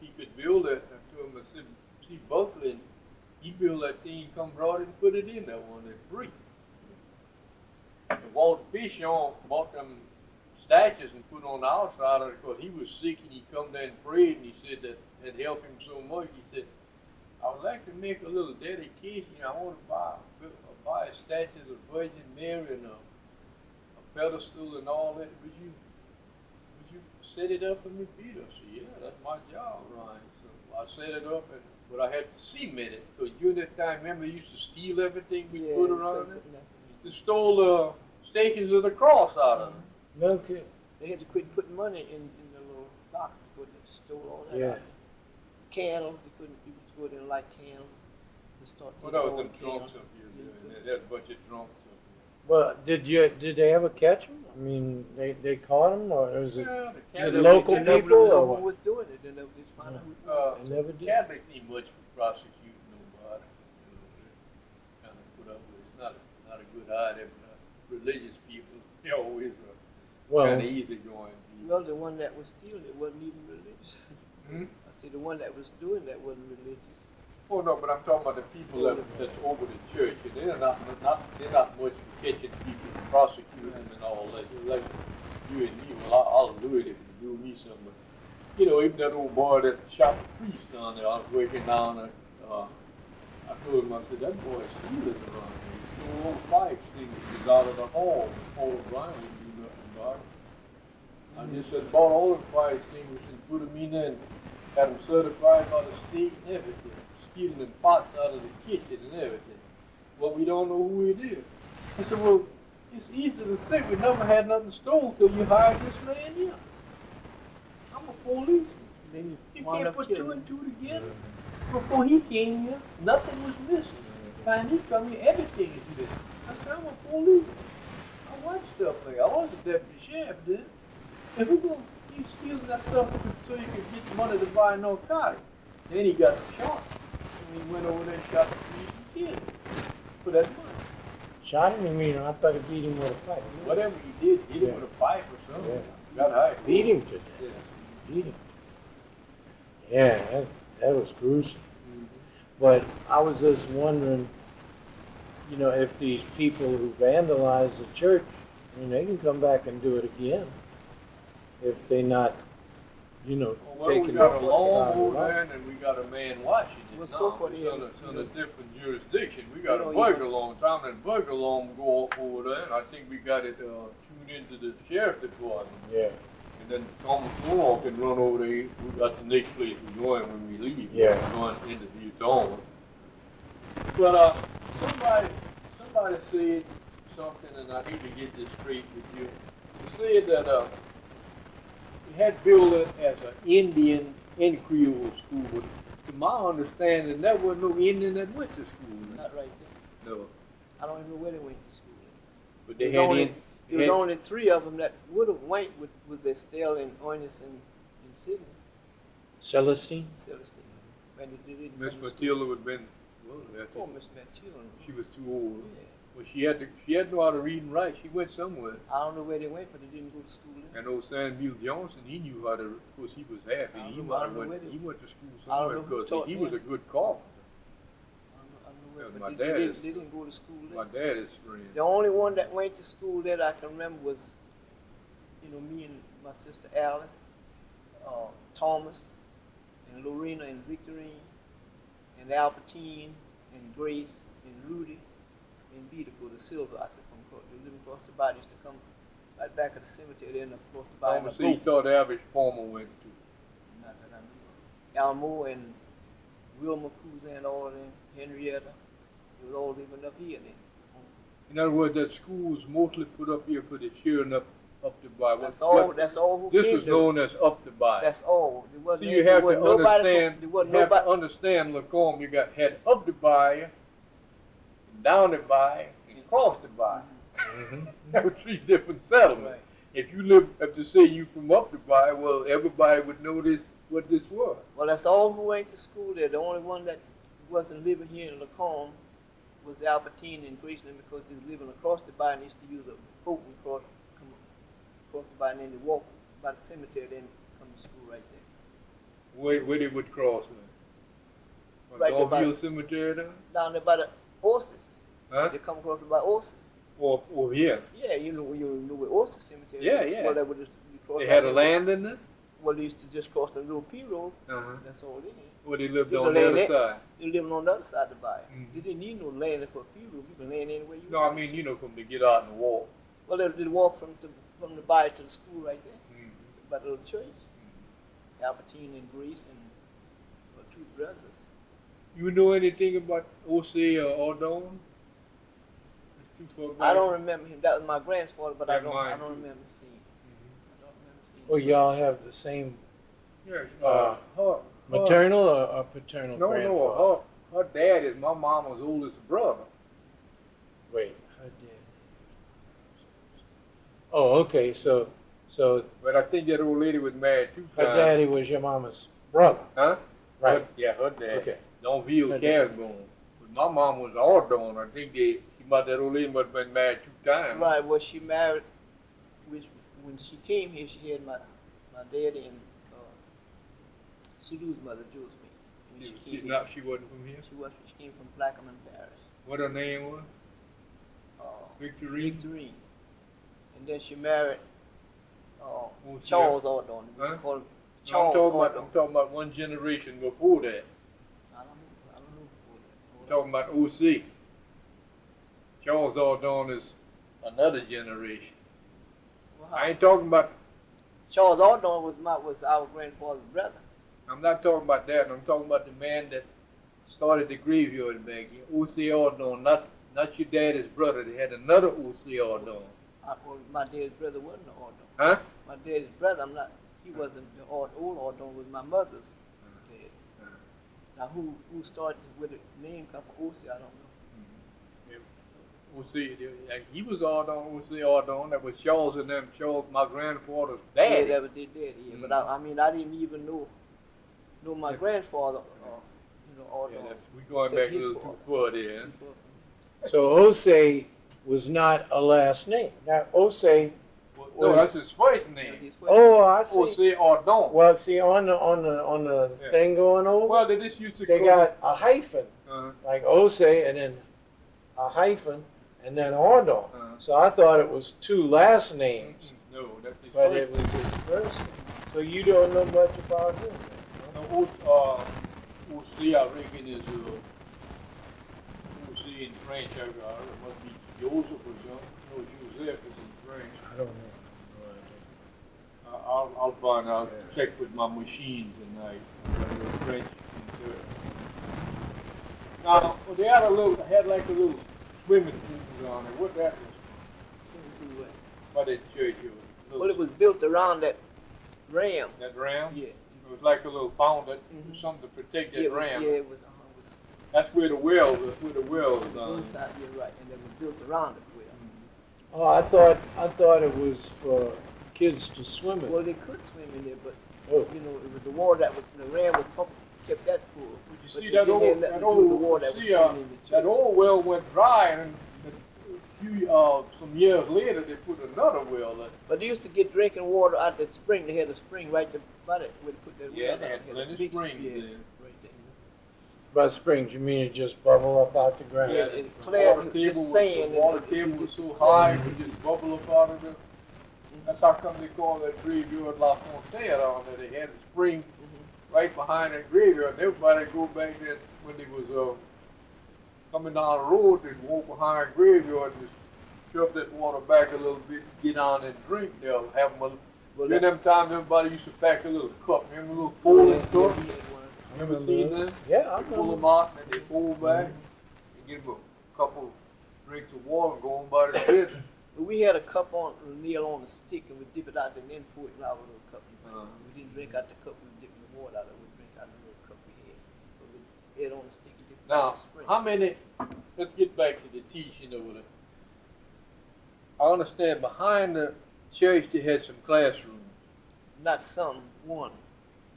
[SPEAKER 3] he could build it. I told him, I said, see, Buckley, he built that thing, come brought it and put it in there one day, free. And Walter Fishon bought them statues and put on the outside of it because he was sick, and he come there and prayed, and he said that it helped him so much. He said, I would like to make a little dedication. I want to buy a statue of the Virgin Mary and a pedestal and all that. Would you set it up for me, Peter? I said, yeah, that's my job, Ryan. So I set it up, but I had to cement it. Because during that time, remember, they used to steal everything we put around it? They stole the stations of the cross out of it.
[SPEAKER 1] No kidding.
[SPEAKER 2] They had to quit putting money in the little box before they stole all that out. Candles, they couldn't even go there and light candles.
[SPEAKER 3] Well, that was them drunks up here. They had a bunch of drunks up here.
[SPEAKER 1] Well, did they ever catch him? I mean, they caught him, or was it
[SPEAKER 3] the
[SPEAKER 1] local people?
[SPEAKER 2] No one was doing it. They never just found out who
[SPEAKER 1] they never did.
[SPEAKER 3] Catholics need much for prosecuting nobody. You know, they kind of put up with it. It's not a good idea. But religious people, they always are kind of easy going.
[SPEAKER 2] Well, the one that was stealing it wasn't even religious. I said the one that was doing that wasn't religious.
[SPEAKER 3] Oh no, but I'm talking about the people that's over the church, and they're not much for catching people, and prosecuting them, and all that. Like you and me, well, I'll do it if you do me something. But, you know, even that old boy that shot the priest down there, I was working down there. I told him, I said, that boy is stealing around here. He stole all the fire extinguishers out of the hall. Paul O'Brien wouldn't do nothing about it. I just said, bought all the fire extinguishers and put them in there and had them certified by the state and everything. Stealing them pots out of the kitchen and everything. Well, we don't know who it is. I said, well, it's easy to say we never had nothing stolen till you hired this man here. I'm a policeman.
[SPEAKER 2] Then
[SPEAKER 3] you can't put two and two together. Before he came here, nothing was missing. Time he come here, everything is missing. I said, I'm a policeman. I watch stuff like I was a deputy sheriff then. And who gonna keep stealing that stuff so you can get money to buy narcotics? Then he got shot. And he went over there and shot the police and killed him for that money.
[SPEAKER 1] Shot him? You mean? I thought he beat him with a pipe.
[SPEAKER 3] Whatever he did, hit him with a pipe or something.
[SPEAKER 1] Yeah.
[SPEAKER 3] Got high.
[SPEAKER 1] Beat him to death.
[SPEAKER 3] Yeah.
[SPEAKER 1] Beat him. Yeah, that was gruesome. But I was just wondering, you know, if these people who vandalize the church, I mean, they can come back and do it again if they not, you know,
[SPEAKER 3] well,
[SPEAKER 1] taking
[SPEAKER 3] we got a
[SPEAKER 1] it
[SPEAKER 3] law
[SPEAKER 1] out of
[SPEAKER 3] over
[SPEAKER 1] life.
[SPEAKER 3] there, and we got a man watching it.
[SPEAKER 2] Well,
[SPEAKER 3] now.
[SPEAKER 2] so far,
[SPEAKER 3] It's on a different jurisdiction. We got a burglar alarm. Time that burglar alarm go off over there, and I think we got it tuned into the sheriff's department.
[SPEAKER 1] Yeah.
[SPEAKER 3] And then Thomas Laurent can run over there. That's the next place we're going when we leave.
[SPEAKER 1] Yeah.
[SPEAKER 3] We're going to interview Thomas. But somebody said something, and I need to get this straight with you. They said that we had built it as an Indian and Creole school, but to my understanding, there was no Indian that went to school.
[SPEAKER 2] Not right there.
[SPEAKER 3] No.
[SPEAKER 2] I don't even know where they went to school.
[SPEAKER 3] But they
[SPEAKER 2] There
[SPEAKER 3] had
[SPEAKER 2] was only 3 of them that would have went with Estelle and Onis and Sydney.
[SPEAKER 1] Celestine?
[SPEAKER 2] Celestine. when they didn't
[SPEAKER 3] Miss
[SPEAKER 2] come to school.
[SPEAKER 3] Matilda would have been, well,
[SPEAKER 2] Oh, Miss Matilda.
[SPEAKER 3] she was too old.
[SPEAKER 2] Yeah.
[SPEAKER 3] Well, she had to know how to read and write. She went somewhere.
[SPEAKER 2] I don't know where they went, but they didn't go to school.
[SPEAKER 3] And old Samuel Johnson, he knew how to. Of course, he was half, and he went to school somewhere because he was a good carpenter.
[SPEAKER 2] I don't know where,
[SPEAKER 3] Yeah,
[SPEAKER 2] but
[SPEAKER 3] my
[SPEAKER 2] they
[SPEAKER 3] dad
[SPEAKER 2] didn't go to school there.
[SPEAKER 3] My dad is friend.
[SPEAKER 2] The only one that went to school that I can remember was, you know, me and my sister Alice, Thomas, and Lorena and Victorine, and Albertine, and Grace, and Rudy, and Beautiful, the Silver. I said, they live across the body, used to come right back at the cemetery, then across the body.
[SPEAKER 3] Thomas he thought the average farmer went to.
[SPEAKER 2] Not that I knew. Almo and Wilma Cousin, all of them, Henrietta, they was all living up here then.
[SPEAKER 3] In other words, that school's mostly put up here for the children up the Bayou.
[SPEAKER 2] That's all. That's all who
[SPEAKER 3] This
[SPEAKER 2] came
[SPEAKER 3] was
[SPEAKER 2] to.
[SPEAKER 3] known as up the Bayou.
[SPEAKER 2] That's all. There
[SPEAKER 3] So
[SPEAKER 2] wasn't
[SPEAKER 3] you have to
[SPEAKER 2] nobody. There wasn't nobody.
[SPEAKER 3] understand, Lacombe, you had up the Bayou, and down the Bayou, and across the Bayou. There were 3 different settlements.
[SPEAKER 2] Right.
[SPEAKER 3] If you live, if to say you from up the Bayou, well, everybody would know what this was.
[SPEAKER 2] Well, that's all who went to school there. The only one that wasn't living here in Lacombe was Albertine and Graceland because they were living across the bayou and they used to use a boat and come across the bayou and then they walk by the cemetery then come to school right there.
[SPEAKER 3] Where they would cross then?
[SPEAKER 2] Right there by
[SPEAKER 3] Dogville Cemetery then?
[SPEAKER 2] down there by the horses.
[SPEAKER 3] Huh?
[SPEAKER 2] They come across by horses.
[SPEAKER 3] Or over here?
[SPEAKER 2] Yeah, you know where Oyster Cemetery.
[SPEAKER 3] Yeah,
[SPEAKER 2] is.
[SPEAKER 3] yeah.
[SPEAKER 2] Well, they would just cross.
[SPEAKER 3] They had a land in there?
[SPEAKER 2] Well, they used to just cross the little P road.
[SPEAKER 3] Uh-huh.
[SPEAKER 2] That's all they did.
[SPEAKER 3] Or they lived
[SPEAKER 2] People
[SPEAKER 3] on the
[SPEAKER 2] land
[SPEAKER 3] other
[SPEAKER 2] there.
[SPEAKER 3] side?
[SPEAKER 2] They lived on the other side of the bayou.
[SPEAKER 3] Mhm.
[SPEAKER 2] They didn't need no land for a P road. You can land anywhere you
[SPEAKER 3] No,
[SPEAKER 2] want.
[SPEAKER 3] I mean, you know, from to get out and walk.
[SPEAKER 2] Well, they walk from the bayou to the school right there,
[SPEAKER 3] Mm-hmm.
[SPEAKER 2] by the little church. Albertine and Grace and 2 brothers.
[SPEAKER 3] You know anything about Osei or Ordon?
[SPEAKER 2] I don't remember him. That was my grandfather, but I
[SPEAKER 3] That
[SPEAKER 2] don't
[SPEAKER 3] mine,
[SPEAKER 2] remember
[SPEAKER 3] too.
[SPEAKER 2] seeing him. I don't remember seeing
[SPEAKER 1] Well,
[SPEAKER 2] him.
[SPEAKER 1] y'all have the same
[SPEAKER 3] Her
[SPEAKER 1] maternal or paternal
[SPEAKER 3] No,
[SPEAKER 1] grandfather?
[SPEAKER 3] her dad is my mama's oldest brother.
[SPEAKER 1] Wait, her dad. Oh, okay. So
[SPEAKER 3] But I think that old lady was married 2
[SPEAKER 1] her
[SPEAKER 3] times.
[SPEAKER 1] daddy was your mama's brother,
[SPEAKER 3] Huh?
[SPEAKER 1] right?
[SPEAKER 3] Her dad.
[SPEAKER 1] Okay.
[SPEAKER 3] Donville
[SPEAKER 1] Her dad.
[SPEAKER 3] Casbon. But my mom was Ordon. I think that old lady must have been married 2 times.
[SPEAKER 2] Right, well, she married, when she came here, she had my daddy and Sudu's mother, Josephine. And
[SPEAKER 3] She wasn't from here?
[SPEAKER 2] She came from Plaquemine Parish.
[SPEAKER 3] What her name was? Victorine?
[SPEAKER 2] Victorine. And then she married
[SPEAKER 3] Who's
[SPEAKER 2] Charles Ordon.
[SPEAKER 3] Huh?
[SPEAKER 2] Called
[SPEAKER 3] No,
[SPEAKER 2] Charles Ordon.
[SPEAKER 3] I'm talking about one generation before that.
[SPEAKER 2] I don't know before
[SPEAKER 3] I'm talking about OC. Charles Ordon is another generation.
[SPEAKER 2] Well,
[SPEAKER 3] I ain't talking about,
[SPEAKER 2] Charles Ordon was our grandfather's brother.
[SPEAKER 3] I'm not talking about that. I'm talking about the man that started the graveyard back here. O.C. Ordon, not your daddy's brother. They had another O.C. Ordon.
[SPEAKER 2] Well, my dad's brother wasn't the Ordon.
[SPEAKER 3] Huh?
[SPEAKER 2] My dad's brother, he wasn't the old Ordon, was my mother's dad. Now, who started with the name come from O.C., I don't know.
[SPEAKER 3] O.C. He was Ordon, O.C. Ordon. That was Charles and them. Charles, my grandfather's daddy.
[SPEAKER 2] Yeah, that was their daddy. Yeah. But I mean, I didn't even know my grandfather. Ordon.
[SPEAKER 3] Yeah, we going back a little too far there.
[SPEAKER 1] So Osei was not a last name. Now Osei.
[SPEAKER 3] No, that's his first name.
[SPEAKER 1] Oh, I see.
[SPEAKER 3] O.C. Ordon.
[SPEAKER 1] Well, see on the
[SPEAKER 3] Yeah.
[SPEAKER 1] thing going over,
[SPEAKER 3] Well, they just used to
[SPEAKER 1] they
[SPEAKER 3] call
[SPEAKER 1] got a hyphen,
[SPEAKER 3] Uh-huh.
[SPEAKER 1] like Osei, and then a hyphen, and then Ordon.
[SPEAKER 3] Uh-huh.
[SPEAKER 1] So I thought it was 2 last names,
[SPEAKER 3] No, that's his
[SPEAKER 1] but
[SPEAKER 3] first
[SPEAKER 1] it was his first name. So you don't know much about him. Then, huh?
[SPEAKER 3] No, O.C. I reckon is O.C. in French. It must be Joseph or something. No, Joseph is in French.
[SPEAKER 1] I don't know.
[SPEAKER 3] I'll find out.
[SPEAKER 1] Yeah.
[SPEAKER 3] Check with my machine tonight. French. Now, they had like a little swimming pool down there. What that was? By that church.
[SPEAKER 2] Well, it was built around that ram.
[SPEAKER 3] That ram.
[SPEAKER 2] Yeah.
[SPEAKER 3] It was like a little fountain,
[SPEAKER 2] Mhm.
[SPEAKER 3] something to protect that
[SPEAKER 2] Yeah,
[SPEAKER 3] ram.
[SPEAKER 2] it was.
[SPEAKER 3] That's where the wells. That's where the wells done.
[SPEAKER 2] Inside, you're right, and it was built around it.
[SPEAKER 1] Oh, I thought it was for kids to swim in.
[SPEAKER 2] Well, they could swim in there, but
[SPEAKER 1] Oh.
[SPEAKER 2] it was the water that was the ram was kept that full.
[SPEAKER 3] You
[SPEAKER 2] But
[SPEAKER 3] see
[SPEAKER 2] they
[SPEAKER 3] that
[SPEAKER 2] didn't
[SPEAKER 3] old,
[SPEAKER 2] let
[SPEAKER 3] that
[SPEAKER 2] me do the
[SPEAKER 3] old,
[SPEAKER 2] water
[SPEAKER 3] you
[SPEAKER 2] that was
[SPEAKER 3] see,
[SPEAKER 2] coming in the
[SPEAKER 3] that
[SPEAKER 2] church.
[SPEAKER 3] old well went dry, and some years later they put another well in.
[SPEAKER 2] But they used to get drinking water out the spring. They had a spring right there by it where they put that
[SPEAKER 3] Yeah,
[SPEAKER 2] well
[SPEAKER 3] they
[SPEAKER 2] down.
[SPEAKER 3] had
[SPEAKER 2] They a
[SPEAKER 3] plenty of
[SPEAKER 2] big
[SPEAKER 3] springs
[SPEAKER 2] yeah,
[SPEAKER 3] there.
[SPEAKER 2] right there.
[SPEAKER 1] By springs, you mean it just bubble up out the ground?
[SPEAKER 2] Yeah,
[SPEAKER 3] the
[SPEAKER 2] it cleared,
[SPEAKER 3] water
[SPEAKER 2] just
[SPEAKER 3] table was,
[SPEAKER 2] sand
[SPEAKER 3] the water
[SPEAKER 2] and
[SPEAKER 3] table
[SPEAKER 2] it
[SPEAKER 3] was
[SPEAKER 2] just
[SPEAKER 3] so
[SPEAKER 2] clear.
[SPEAKER 3] high, it could just bubble up out of it. That's how come they call that graveyard La Fontaine on there. They had a spring right behind that graveyard. And everybody go back there when they was coming down the road, they'd walk behind the graveyard and just shove that water back a little bit, get on and drink. They'll have them during them times everybody used to pack a little cup, remember a little folding cup? Remember seeing that?
[SPEAKER 1] Yeah, I
[SPEAKER 3] They pull
[SPEAKER 1] remember.
[SPEAKER 3] them out and they fold back and give them a couple drinks of water and go on by their business.
[SPEAKER 2] We had a cup on nail on a stick and we dip it out and then pour it in our little cup. We didn't drink out the cup, we dipped the water out of it. We drink out of the little cup we had. But we had on a stick and dip it out
[SPEAKER 3] Now,
[SPEAKER 2] the spring.
[SPEAKER 3] how many, let's get back to the teaching over there. I understand behind the church they had some classrooms.
[SPEAKER 2] Not some, one.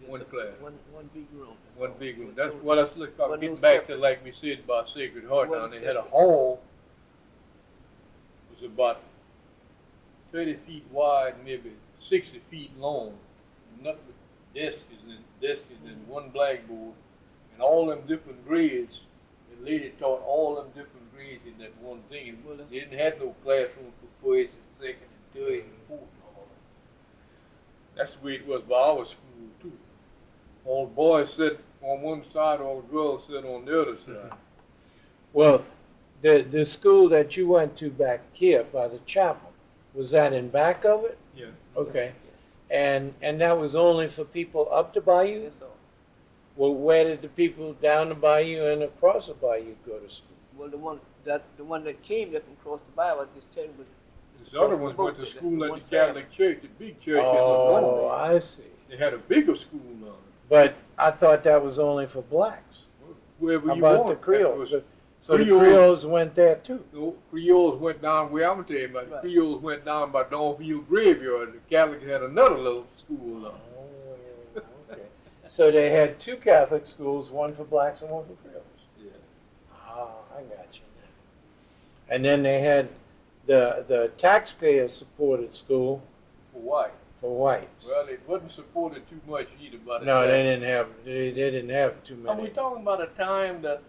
[SPEAKER 3] One class.
[SPEAKER 2] One big room.
[SPEAKER 3] One big room. That's what I was
[SPEAKER 2] Well,
[SPEAKER 3] getting
[SPEAKER 2] no
[SPEAKER 3] back to,
[SPEAKER 2] separate.
[SPEAKER 3] like we said about Sacred Heart. Now
[SPEAKER 2] Wasn't
[SPEAKER 3] they had a
[SPEAKER 2] separate.
[SPEAKER 3] hall. It was about 30 feet wide, maybe 60 feet long. Nothing but desks and one blackboard, and all them different grades. The lady taught all them different grades in that one thing. And
[SPEAKER 2] Well,
[SPEAKER 3] they didn't have no classroom for first and second and third and fourth and all that. That's the way it was by our school too. All the boys sit on one side, all the girls sit on the other side.
[SPEAKER 1] Well, the school that you went to back here by the chapel, was that in back of it?
[SPEAKER 3] Yeah.
[SPEAKER 1] Okay. And that was only for people up the bayou?
[SPEAKER 2] That's all.
[SPEAKER 1] Well, where did the people down the bayou and across the bayou go to school?
[SPEAKER 2] Well, the one that came there from across the bayou, I just tell you, was
[SPEAKER 3] This other ones went to school at the Catholic Church, the big church in
[SPEAKER 1] Oh,
[SPEAKER 3] Lourdes.
[SPEAKER 1] I see.
[SPEAKER 3] They had a bigger school now.
[SPEAKER 1] But I thought that was only for blacks.
[SPEAKER 3] Wherever
[SPEAKER 1] How
[SPEAKER 3] you
[SPEAKER 1] about
[SPEAKER 3] want.
[SPEAKER 1] the Creoles?
[SPEAKER 3] That
[SPEAKER 1] So the
[SPEAKER 3] Creoles-
[SPEAKER 1] Creoles went there too?
[SPEAKER 3] was, Creoles went down where I'm gonna tell you about.
[SPEAKER 2] Right.
[SPEAKER 3] Creoles went down by Dawnfield Graveyard. The Catholics had another little school now.
[SPEAKER 1] Oh, okay. So they had two Catholic schools, one for blacks and one for Creoles.
[SPEAKER 3] Yeah.
[SPEAKER 1] Ah, I got you now. And then they had the taxpayer-supported school
[SPEAKER 3] For white.
[SPEAKER 1] for whites.
[SPEAKER 3] Well, it wasn't supported too much either by the
[SPEAKER 1] No, they
[SPEAKER 3] Catholics.
[SPEAKER 1] didn't have too
[SPEAKER 3] And
[SPEAKER 1] many.
[SPEAKER 3] we're talking about a time that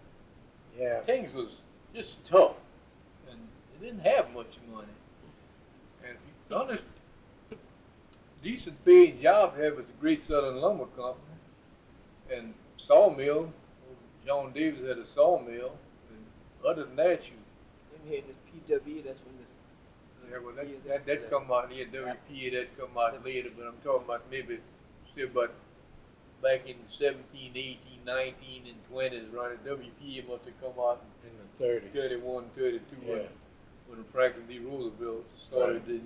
[SPEAKER 1] Yeah.
[SPEAKER 3] things was just tough, and they didn't have much money. And the only decent paying job they had was the Great Southern Lumber Company and sawmill. John Davis had a sawmill, and other than that, you
[SPEAKER 2] then we had this PW, that's when this
[SPEAKER 3] yeah, well, that come out, yeah, WPA, that come out later, but I'm talking about maybe still about back in 17, 18, 19, and 20s, right? WPA must have come out
[SPEAKER 1] In the 30s.
[SPEAKER 3] 31, 32,
[SPEAKER 1] Yeah.
[SPEAKER 3] when Franklin D. Roosevelt started
[SPEAKER 1] Right.
[SPEAKER 3] the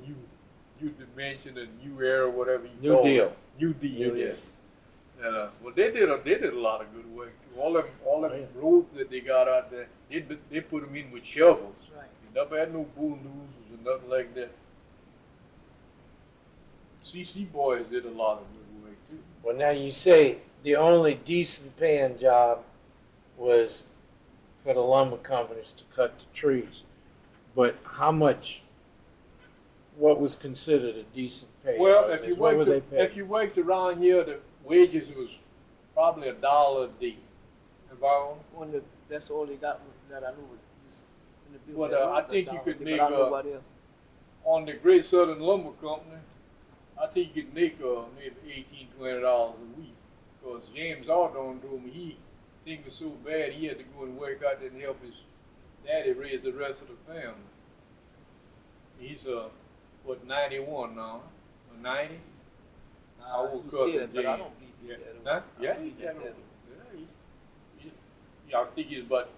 [SPEAKER 3] new dimension, a new era, whatever you
[SPEAKER 1] New
[SPEAKER 3] call
[SPEAKER 1] Deal.
[SPEAKER 3] it. New Deal,
[SPEAKER 1] New
[SPEAKER 3] yes.
[SPEAKER 1] Deal.
[SPEAKER 3] And well, they did a lot of good work too. All them
[SPEAKER 1] Oh, yeah.
[SPEAKER 3] roads that they got out there, they put them in with shovels.
[SPEAKER 2] right.
[SPEAKER 3] They never had no bulldozers or nothing like that. CC boys did a lot of good work too.
[SPEAKER 1] Well, now you say the only decent paying job was for the lumber companies to cut the trees. But how much, what was considered a decent pay?
[SPEAKER 3] Well, if you
[SPEAKER 1] What were they
[SPEAKER 3] worked,
[SPEAKER 1] paid?
[SPEAKER 3] if you worked around here, the wages was probably $1 a day. If
[SPEAKER 2] That's all they got that I know was just in the building.
[SPEAKER 3] Well, I think you could make,
[SPEAKER 2] but I don't know what else.
[SPEAKER 3] on the Great Southern Lumber Company, I think you could make maybe $18, $20 a week. Because James Aldon told me things was so bad he had to go and work out there and help his daddy raise the rest of the family. He's 91 now, or 90. Our old
[SPEAKER 2] He
[SPEAKER 3] cousin
[SPEAKER 2] said it, but I
[SPEAKER 3] James.
[SPEAKER 2] don't believe
[SPEAKER 3] Yeah,
[SPEAKER 2] that.
[SPEAKER 3] huh? Yeah,
[SPEAKER 2] I
[SPEAKER 3] he
[SPEAKER 2] believe
[SPEAKER 3] got
[SPEAKER 2] that.
[SPEAKER 3] over. Yeah, I think he's about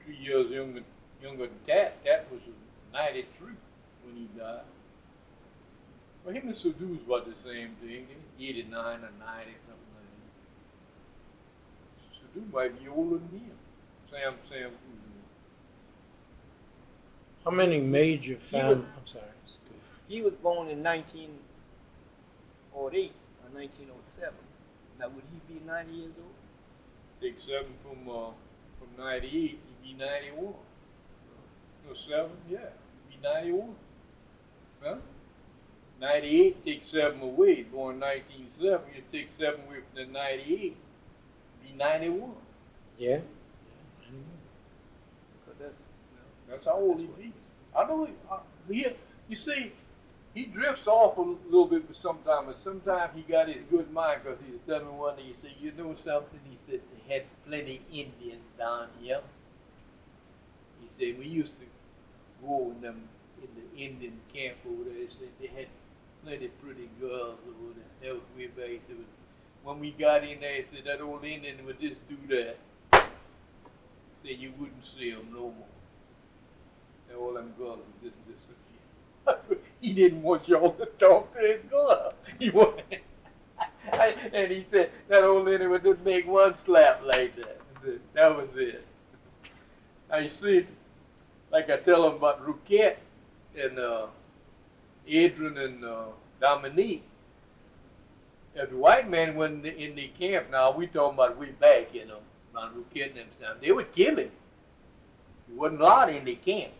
[SPEAKER 3] 2-3 years younger than Cat. Cat was 93 when he died. Well, him and Sadu's about the same thing, 89 or 90, something like that. Sadu might be older than him. Sam Cruiser.
[SPEAKER 1] How many major families, I'm sorry.
[SPEAKER 2] He was born in 1908 or 1907. Now, would he be 90 years old?
[SPEAKER 3] Take 7 from 98, you be 91. No, 7, yeah, you be 91. Huh? 98, take 7 away, born 1970, you take 7 away from the 98, be 91.
[SPEAKER 1] Yeah.
[SPEAKER 3] That's how old he be. I know you see, he drifts off a little bit sometimes, but sometimes he got his good mind, because he was telling me one day, he said, you know something? He said, they had plenty Indians down here. He said, we used to go in the Indian camp over there. He said, they had plenty pretty girls over there. That was way back. He said, when we got in there, he said, that old Indian would just do that. He said, you wouldn't see him no more. That all them girls would just disappear. He didn't want y'all to talk to his girl. He wanted, and he said, that old Indian would just make one slap like that. That was it. I see, like I tell them about Rouquette and Adrian and Dominique. If the white man went in the camp now, we talking about way back, around Rouquette and them time, they would kill him. He wasn't allowed in the camp.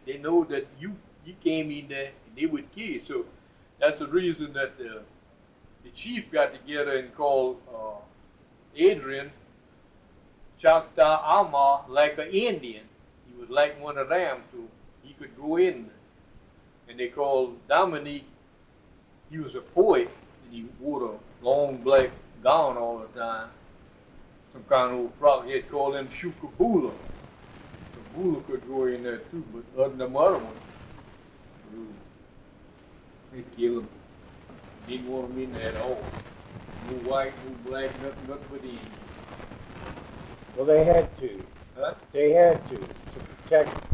[SPEAKER 3] They know that you came in there and they would kill you. So that's the reason that the chief got together and called Adrian Choctaw Alma like an Indian. He was like one of them, so he could go in. And they called Dominique, he was a poet, and he wore a long black gown all the time. Some kind of old frog, he'd call him Shukabula. The Bula could go in there too, but other than the other one, they killed him. Didn't want him in there at all. No white, no black, nothing but Indian.
[SPEAKER 1] Well, they had to.
[SPEAKER 3] Huh?
[SPEAKER 1] They had to protect.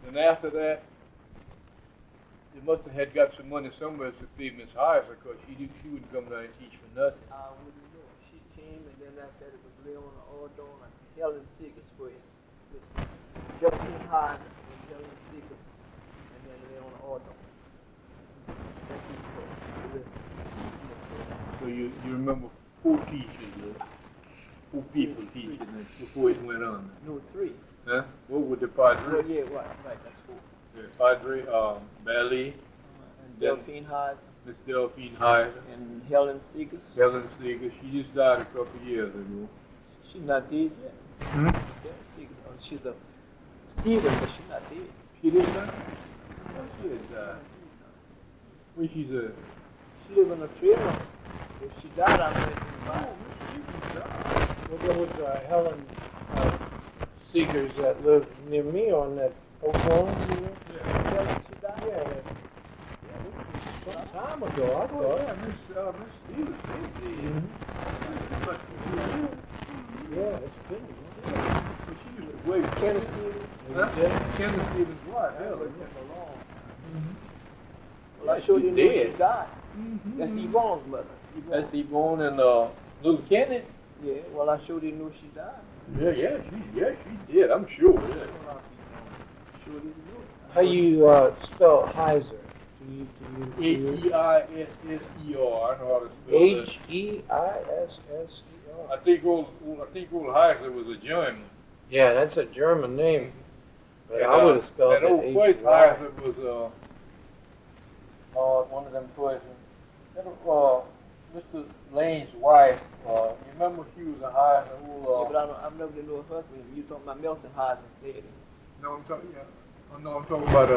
[SPEAKER 3] And after that, they must have had got some money somewhere to pay Miss Heiser, because she wouldn't come down and teach for nothing.
[SPEAKER 2] I wouldn't know. She came, and then after that it was Leona Ordon and Helen Seegers first. With Josephine Hyde and Helen Seegers, and then Leona Ordon. That's who first.
[SPEAKER 3] So you remember 4 teachers, 4 people teaching it before it went on.
[SPEAKER 2] No, 3.
[SPEAKER 3] Huh? What would the Padre?
[SPEAKER 2] Oh, yeah, right, that's 4.
[SPEAKER 3] The Padre, Balay,
[SPEAKER 2] And Delphine Hyde.
[SPEAKER 3] Miss Delphine Hyde,
[SPEAKER 2] And Helen Seegers.
[SPEAKER 3] Helen Seeger. She just died a couple of years ago.
[SPEAKER 2] She's not dead yet.
[SPEAKER 3] Hmm?
[SPEAKER 2] Helen Seegers. Oh, she's a Stephen, but she's not dead.
[SPEAKER 3] She did die? Oh, she did die. Well, she's a...
[SPEAKER 2] She lived in a trailer. If she died, I'm ready to buy.
[SPEAKER 1] Well, there was Helen Seegers that lived near me on that Oklahoma.
[SPEAKER 2] Helen, she died?
[SPEAKER 1] Yeah, some time ago, I thought.
[SPEAKER 3] Yeah, Miss Stevens.
[SPEAKER 1] Yeah, it's been.
[SPEAKER 3] She used to wait.
[SPEAKER 2] Kenneth Stevens?
[SPEAKER 3] Kenneth Stevens' wife, Helen.
[SPEAKER 2] Well, I showed you knew she died. That's Yvonne's mother.
[SPEAKER 3] That's Yvonne and little Kenneth.
[SPEAKER 2] Yeah, well, I showed you knew she died.
[SPEAKER 3] Yeah, she did. I'm sure. Yeah.
[SPEAKER 2] Sure didn't know.
[SPEAKER 1] How you spell Heiser?
[SPEAKER 3] Heiser. I know how to spell that.
[SPEAKER 1] Heisser.
[SPEAKER 3] I think old Heiser was a German.
[SPEAKER 1] Yeah, that's a German name. But
[SPEAKER 3] And,
[SPEAKER 1] I would have spelled it
[SPEAKER 3] that old place
[SPEAKER 1] H-Y.
[SPEAKER 3] Heiser was one of them places. Mr. Lane's wife. You remember she was a Heiser who?
[SPEAKER 2] Yeah, but I've never known her husband. You talking about Milton Hyde instead.
[SPEAKER 3] No, I'm talking. Yeah. Oh, no, I'm talking about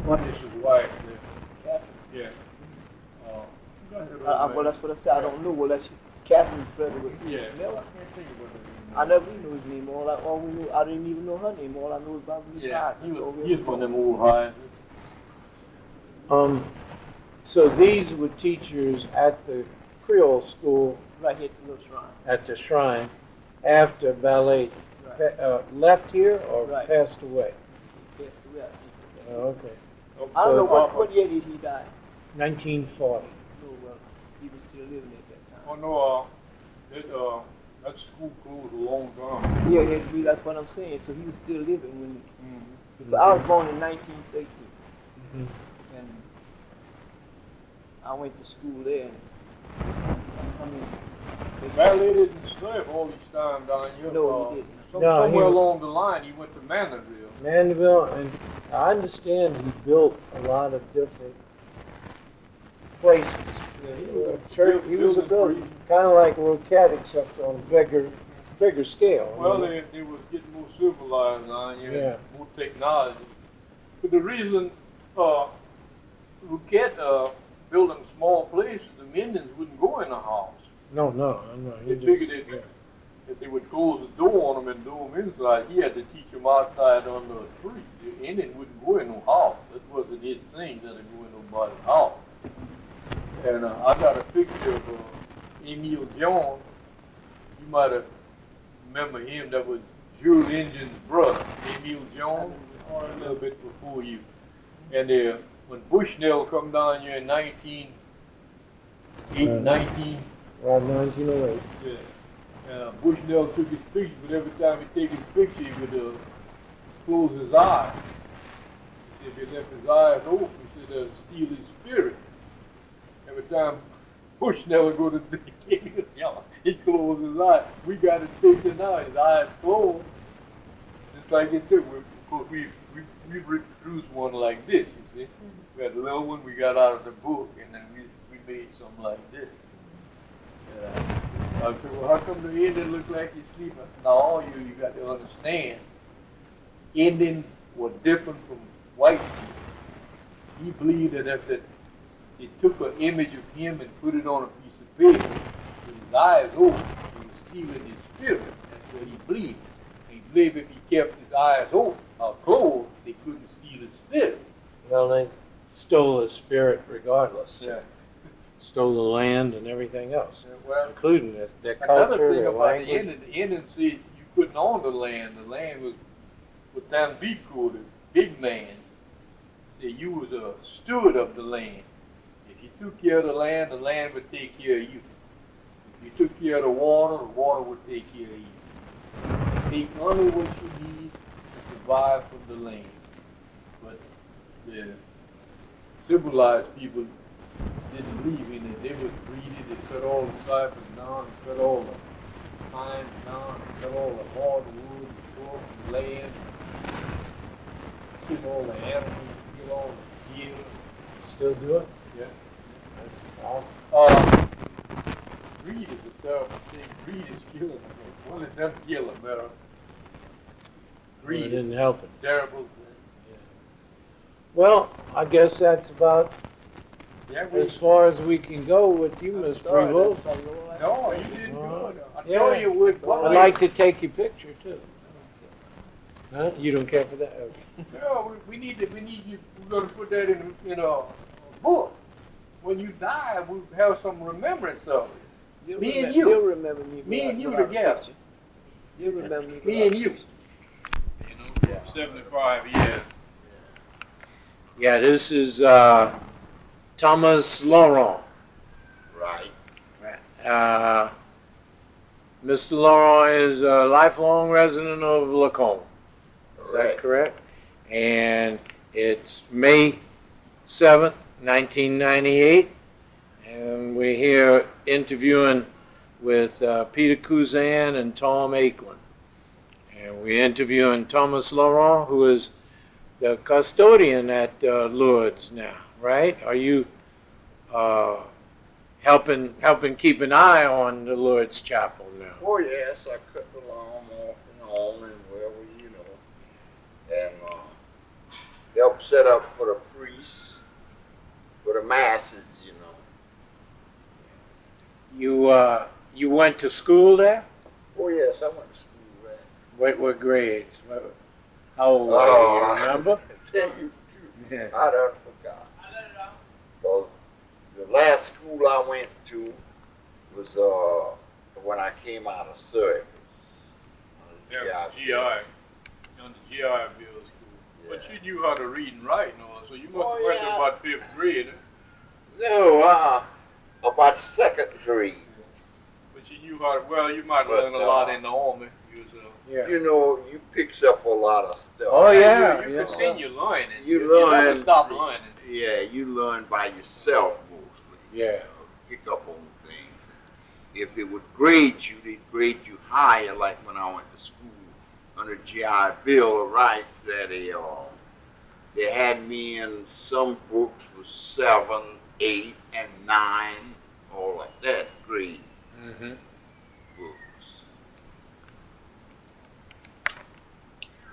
[SPEAKER 3] Mrs. wife.
[SPEAKER 2] Catherine.
[SPEAKER 3] Yeah.
[SPEAKER 2] Well, that's what I said. I don't know. Well, that's Catherine's brother with
[SPEAKER 3] Yeah.
[SPEAKER 2] Milton.
[SPEAKER 3] I can't think of it.
[SPEAKER 2] I never knew his name. All we knew, I didn't even know her name. All I knew was about Miss
[SPEAKER 3] Yeah,
[SPEAKER 2] Hyde.
[SPEAKER 3] he was one of them old Heisers.
[SPEAKER 1] So these were teachers at the Creole school
[SPEAKER 2] Right here at the little shrine.
[SPEAKER 1] at the shrine, after Balay
[SPEAKER 2] Right.
[SPEAKER 1] left here or
[SPEAKER 2] Right.
[SPEAKER 1] passed away?
[SPEAKER 2] He passed away, I think.
[SPEAKER 1] Oh, okay.
[SPEAKER 2] I don't know
[SPEAKER 1] So,
[SPEAKER 2] what year did he die.
[SPEAKER 1] 1940.
[SPEAKER 2] No, well, he was still living at that time.
[SPEAKER 3] Oh no, that school closed a long time.
[SPEAKER 2] Yeah, that's what I'm saying. So he was still living when.
[SPEAKER 3] Mm-hmm.
[SPEAKER 2] I was born in 1913,
[SPEAKER 1] Mhm.
[SPEAKER 2] and I went to school there. I mean,
[SPEAKER 3] Ballet didn't slave all this time down here.
[SPEAKER 2] no, he didn't.
[SPEAKER 1] No,
[SPEAKER 3] Somewhere
[SPEAKER 1] he-
[SPEAKER 3] along the line, he went to Manorville.
[SPEAKER 1] Mandeville, and I understand he built a lot of different places. Church, he was a builder, kind of like Roquette, except on a bigger scale.
[SPEAKER 3] Well, they was getting more civilized down here,
[SPEAKER 1] Yeah.
[SPEAKER 3] more technology. But the reason Roquette building small places, the Indians wouldn't go in the house.
[SPEAKER 1] No.
[SPEAKER 3] They figured that they would close the door on them and do them inside. He had to teach them outside under a tree. The Indian wouldn't go in no house. That wasn't his thing, that go in nobody's house. And I got a picture of Emil Jones. You might have remember him. That was Jules Engine's brother, Emil Jones, or a little bit before you. And when Bushnell come down here in 19,
[SPEAKER 1] Around 1908.
[SPEAKER 3] yeah, Bushnell took his picture, but every time he take his picture, he would close his eyes. He said if he left his eyes open, he said steal his spirit. Every time Bushnell would go to the he closed his eyes. We got his picture now, his eyes closed. Just like it took. We reproduced one like this, you see. We had a little one we got out of the book, and then we made something like this. I said, well, how come the Indian look like he's sleeping? Now, you got to understand, Indians were different from white people. He believed that if they took an image of him and put it on a piece of paper, with his eyes open, he was stealing his spirit. That's what he believed. And he believed if he kept his eyes open or closed, they couldn't steal his spirit.
[SPEAKER 1] Well, they stole his spirit regardless.
[SPEAKER 3] Yeah.
[SPEAKER 1] Stole the land and everything else,
[SPEAKER 3] Well,
[SPEAKER 1] including their
[SPEAKER 3] another
[SPEAKER 1] culture,
[SPEAKER 3] thing
[SPEAKER 1] their
[SPEAKER 3] about the
[SPEAKER 1] language.
[SPEAKER 3] Indians said you couldn't own the land. The land was with Tambiko, the big man. Said you was a steward of the land. If you took care of the land would take care of you. If you took care of the water would take care of you. Take only what you need to survive from the land. But the civilized people didn't believe in it. They was greedy. They cut all the cypress down, and cut all the pines down, and cut all the hardwood, and tore up the land, kill all the animals, kill all the deer.
[SPEAKER 1] Still do it?
[SPEAKER 3] Yeah.
[SPEAKER 1] That's awesome.
[SPEAKER 3] Greed is a terrible thing. Greed is killing them. Well, it doesn't kill them, but
[SPEAKER 1] It
[SPEAKER 3] greed is
[SPEAKER 1] didn't help it.
[SPEAKER 3] a terrible thing.
[SPEAKER 1] Well, I guess that's about
[SPEAKER 3] Yeah,
[SPEAKER 1] as far as we can go with you, Miss Prevost.
[SPEAKER 3] no, you did good. I
[SPEAKER 1] Yeah.
[SPEAKER 3] told you what.
[SPEAKER 1] I'd like to take your picture too. Huh? You don't care for that? Okay.
[SPEAKER 3] Yeah, we need you. We're going to put that in a book. When you die, we'll have some remembrance of it. Me and you.
[SPEAKER 2] You'll remember me.
[SPEAKER 3] Me and you
[SPEAKER 2] without a
[SPEAKER 3] together.
[SPEAKER 2] picture. You'll remember me.
[SPEAKER 3] Me and you. 75 years.
[SPEAKER 1] Yeah, this is Thomas Laurent.
[SPEAKER 3] Right.
[SPEAKER 1] Mr. Laurent is a lifelong resident of Lacombe. Is that correct? And it's May 7th, 1998. And we're here interviewing with Peter Kuzan and Tom Akelin. And we're interviewing Thomas Laurent, who is the custodian at Lourdes now, right? Are you helping keep an eye on the Lourdes Chapel now?
[SPEAKER 4] Oh yes, I cut the lawn off and on and wherever, you know, and help set up for the priests, for the masses, you know.
[SPEAKER 1] You went to school there?
[SPEAKER 4] Oh yes, I went to school there.
[SPEAKER 1] What grades? How old were you? You remember?
[SPEAKER 4] I tell you the
[SPEAKER 1] Yeah.
[SPEAKER 4] truth, I done forgot. Because the last school I went to was when I came out of service.
[SPEAKER 3] Yeah, GI. On the GI Bill School. But you knew how to read and write and all, so you must have went to about 5th grade.
[SPEAKER 4] No, about 2nd grade.
[SPEAKER 3] But you knew how to, well, you might have learned a lot in the army.
[SPEAKER 4] You know, you picks up a lot of stuff.
[SPEAKER 1] Oh yeah,
[SPEAKER 3] You continue learning.
[SPEAKER 4] You
[SPEAKER 3] never
[SPEAKER 4] learn.
[SPEAKER 3] stop learning.
[SPEAKER 4] Yeah, you learn by yourself mostly.
[SPEAKER 1] Yeah.
[SPEAKER 4] Pick up on things. If they would grade you, they'd grade you higher. Like when I went to school under GI Bill of Rights, that they had me in some books with 7, 8, and 9, all like that grade books.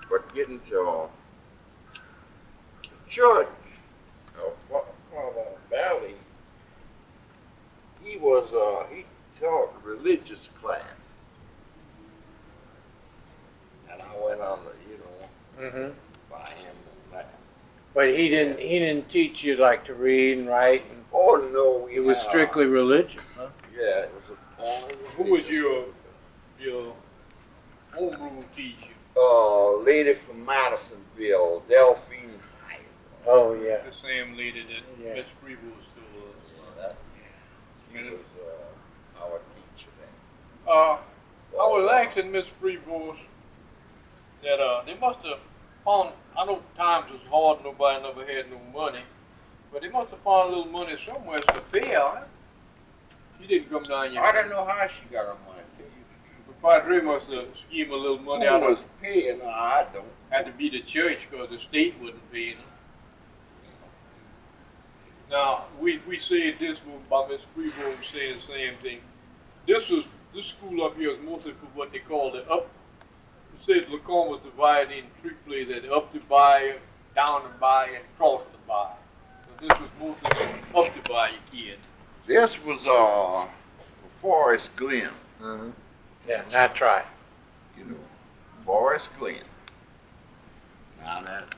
[SPEAKER 4] But getting to the church, Balay, he taught religious class, and I went on the, by him on that.
[SPEAKER 1] But he didn't teach you like to read and write. And
[SPEAKER 4] Oh no,
[SPEAKER 1] it was strictly religious, huh?
[SPEAKER 4] Yeah, it was
[SPEAKER 3] Who was your homeroom teacher?
[SPEAKER 4] Lady from Madisonville, Delphine Heiser.
[SPEAKER 1] Oh yeah.
[SPEAKER 3] The same lady that Miss Prevost still was.
[SPEAKER 4] She was our teacher then.
[SPEAKER 3] I was asking Miss Prevost that they must have found, I know times was hard, nobody never had no money, but they must have found a little money somewhere to pay her. She didn't come down here.
[SPEAKER 4] I don't know how she got her money.
[SPEAKER 3] The Padre must have schemed a little money out
[SPEAKER 4] Who
[SPEAKER 3] of
[SPEAKER 4] was paying her? I don't.
[SPEAKER 3] Had to be the church because the state wasn't paying her. Now, we say this by Miss Prevost saying the same thing. This school up here is mostly for what they call the up. It says Lacombe was divided in 3 places: up the bayou, down the bayou, and across the bayou. So this was mostly up the bayou kids.
[SPEAKER 4] This was Forest Glen.
[SPEAKER 1] Yeah, not try.
[SPEAKER 4] Forest Glen. Now that's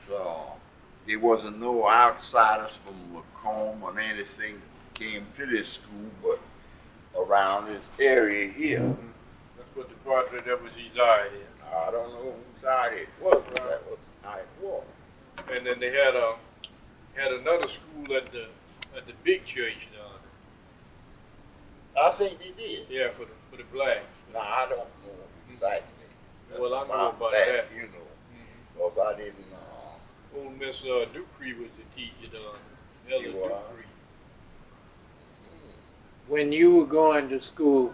[SPEAKER 4] there wasn't no outsiders from Lacombe or anything came to this school, but around this area here.
[SPEAKER 3] That's what the Padre that was his eye in.
[SPEAKER 4] I don't know whose side it was, but that was how it was.
[SPEAKER 3] And then they had another school at the big church down
[SPEAKER 4] I think they did.
[SPEAKER 3] there. Yeah, for the blacks.
[SPEAKER 4] No, I don't know exactly.
[SPEAKER 3] Well, I know about that.
[SPEAKER 4] You know, because I didn't.
[SPEAKER 3] Old Miss Dupree was the teacher down there. Elder Dupree.
[SPEAKER 1] When you were going to school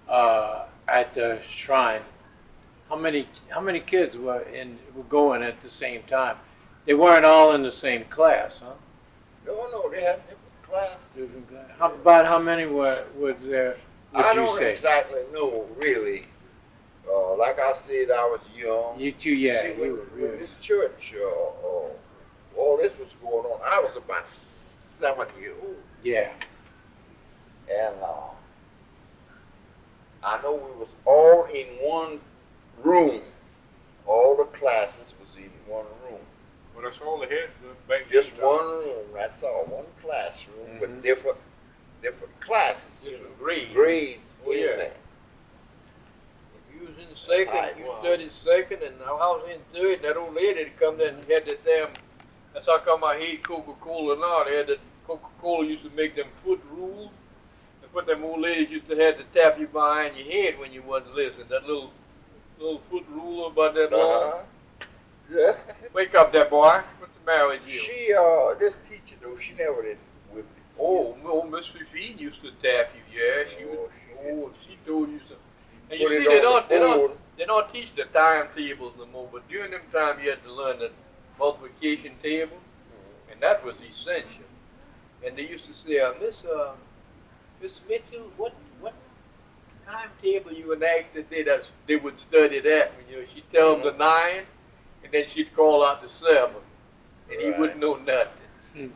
[SPEAKER 1] at the shrine, how many kids were going at the same time? They weren't all in the same class, huh?
[SPEAKER 4] No, they had different classes.
[SPEAKER 1] Different class. About how many was there? Would
[SPEAKER 4] I
[SPEAKER 1] you
[SPEAKER 4] don't
[SPEAKER 1] say?
[SPEAKER 4] exactly know, really. Like I said, I was young.
[SPEAKER 1] You too, yeah.
[SPEAKER 4] See,
[SPEAKER 1] You
[SPEAKER 4] when,
[SPEAKER 1] were
[SPEAKER 4] when
[SPEAKER 1] really.
[SPEAKER 4] this church, all this was going on, I was about 7 years old.
[SPEAKER 1] Yeah.
[SPEAKER 4] And I know we was all in one room. All the classes was in one room.
[SPEAKER 3] Well, that's all they had back
[SPEAKER 4] Just
[SPEAKER 3] then.
[SPEAKER 4] one room, that's all. One classroom with different classes.
[SPEAKER 3] Different grades.
[SPEAKER 4] Grades
[SPEAKER 3] Oh,
[SPEAKER 4] in
[SPEAKER 3] yeah.
[SPEAKER 4] there.
[SPEAKER 2] You was in second, you studied second, and I was in third. That old lady that come there and had that damn. That's how come I hate Coca-Cola now. They had that Coca-Cola used to make them foot rules. And what them old ladies used to have to tap you behind your head when you wasn't listening. That little foot rule about that long.
[SPEAKER 4] Yeah.
[SPEAKER 2] Wake up, that boy. What's the matter with you?
[SPEAKER 4] She, this teacher though, she never did whip me.
[SPEAKER 2] Oh, Miss Fifine used to tap you. Yeah, she would. She told you something. And you
[SPEAKER 4] Put
[SPEAKER 2] see,
[SPEAKER 4] it
[SPEAKER 2] they
[SPEAKER 4] on the
[SPEAKER 2] don't teach the timetables no more. But during them time, you had to learn the multiplication table, and that was essential. And they used to say, Miss Mitchell, what timetable you would ask that they would study that? She'd tell them the 9, and then she'd call out the 7, and he wouldn't know nothing.